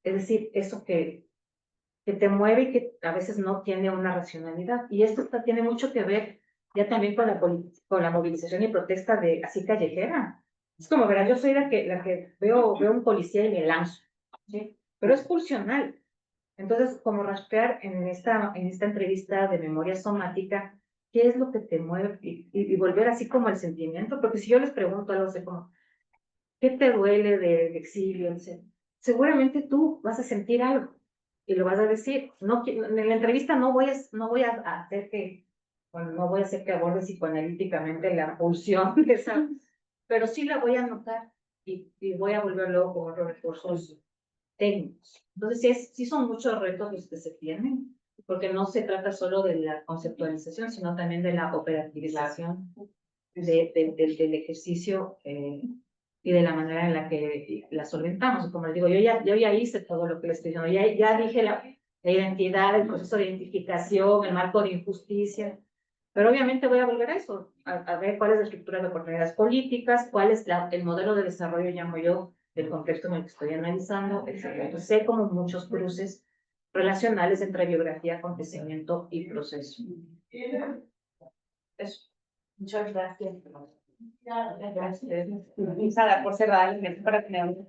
[SPEAKER 2] Es decir, eso que te mueve y que a veces no tiene una racionalidad. Y esto tiene mucho que ver ya también con la movilización y protesta de así callejera. Es como, verán, yo soy la que veo un policía y me lanzo, ¿sí? Pero es pulsional. Entonces, como rastrear en esta entrevista de memoria somática, ¿qué es lo que te mueve? Y volver así como el sentimiento, porque si yo les pregunto algo así como, ¿qué te duele del exilio? Seguramente tú vas a sentir algo y lo vas a decir. No, en la entrevista no voy a hacer que, bueno, no voy a hacer que aborde psicoanalíticamente la pulsión de esa, pero sí la voy a anotar y voy a volverlo con otros recursos técnicos. Entonces, sí son muchos retos los que se tienen, porque no se trata solo de la conceptualización, sino también de la operativización del ejercicio y de la manera en la que la solventamos. Como les digo, yo ya hice todo lo que les estoy diciendo, ya dije la identidad, el proceso de identificación, el marco de injusticia, pero obviamente voy a volver a eso, a ver cuál es la estructura de oportunidades políticas, cuál es el modelo de desarrollo, llamo yo, del contexto en el que estoy analizando, etc. Entonces, sé como muchos cruces relacionales entre biografía, acontecimiento y proceso. Eso.
[SPEAKER 4] Muchas gracias.
[SPEAKER 1] Gracias. Sara, por cerrar el evento para tener un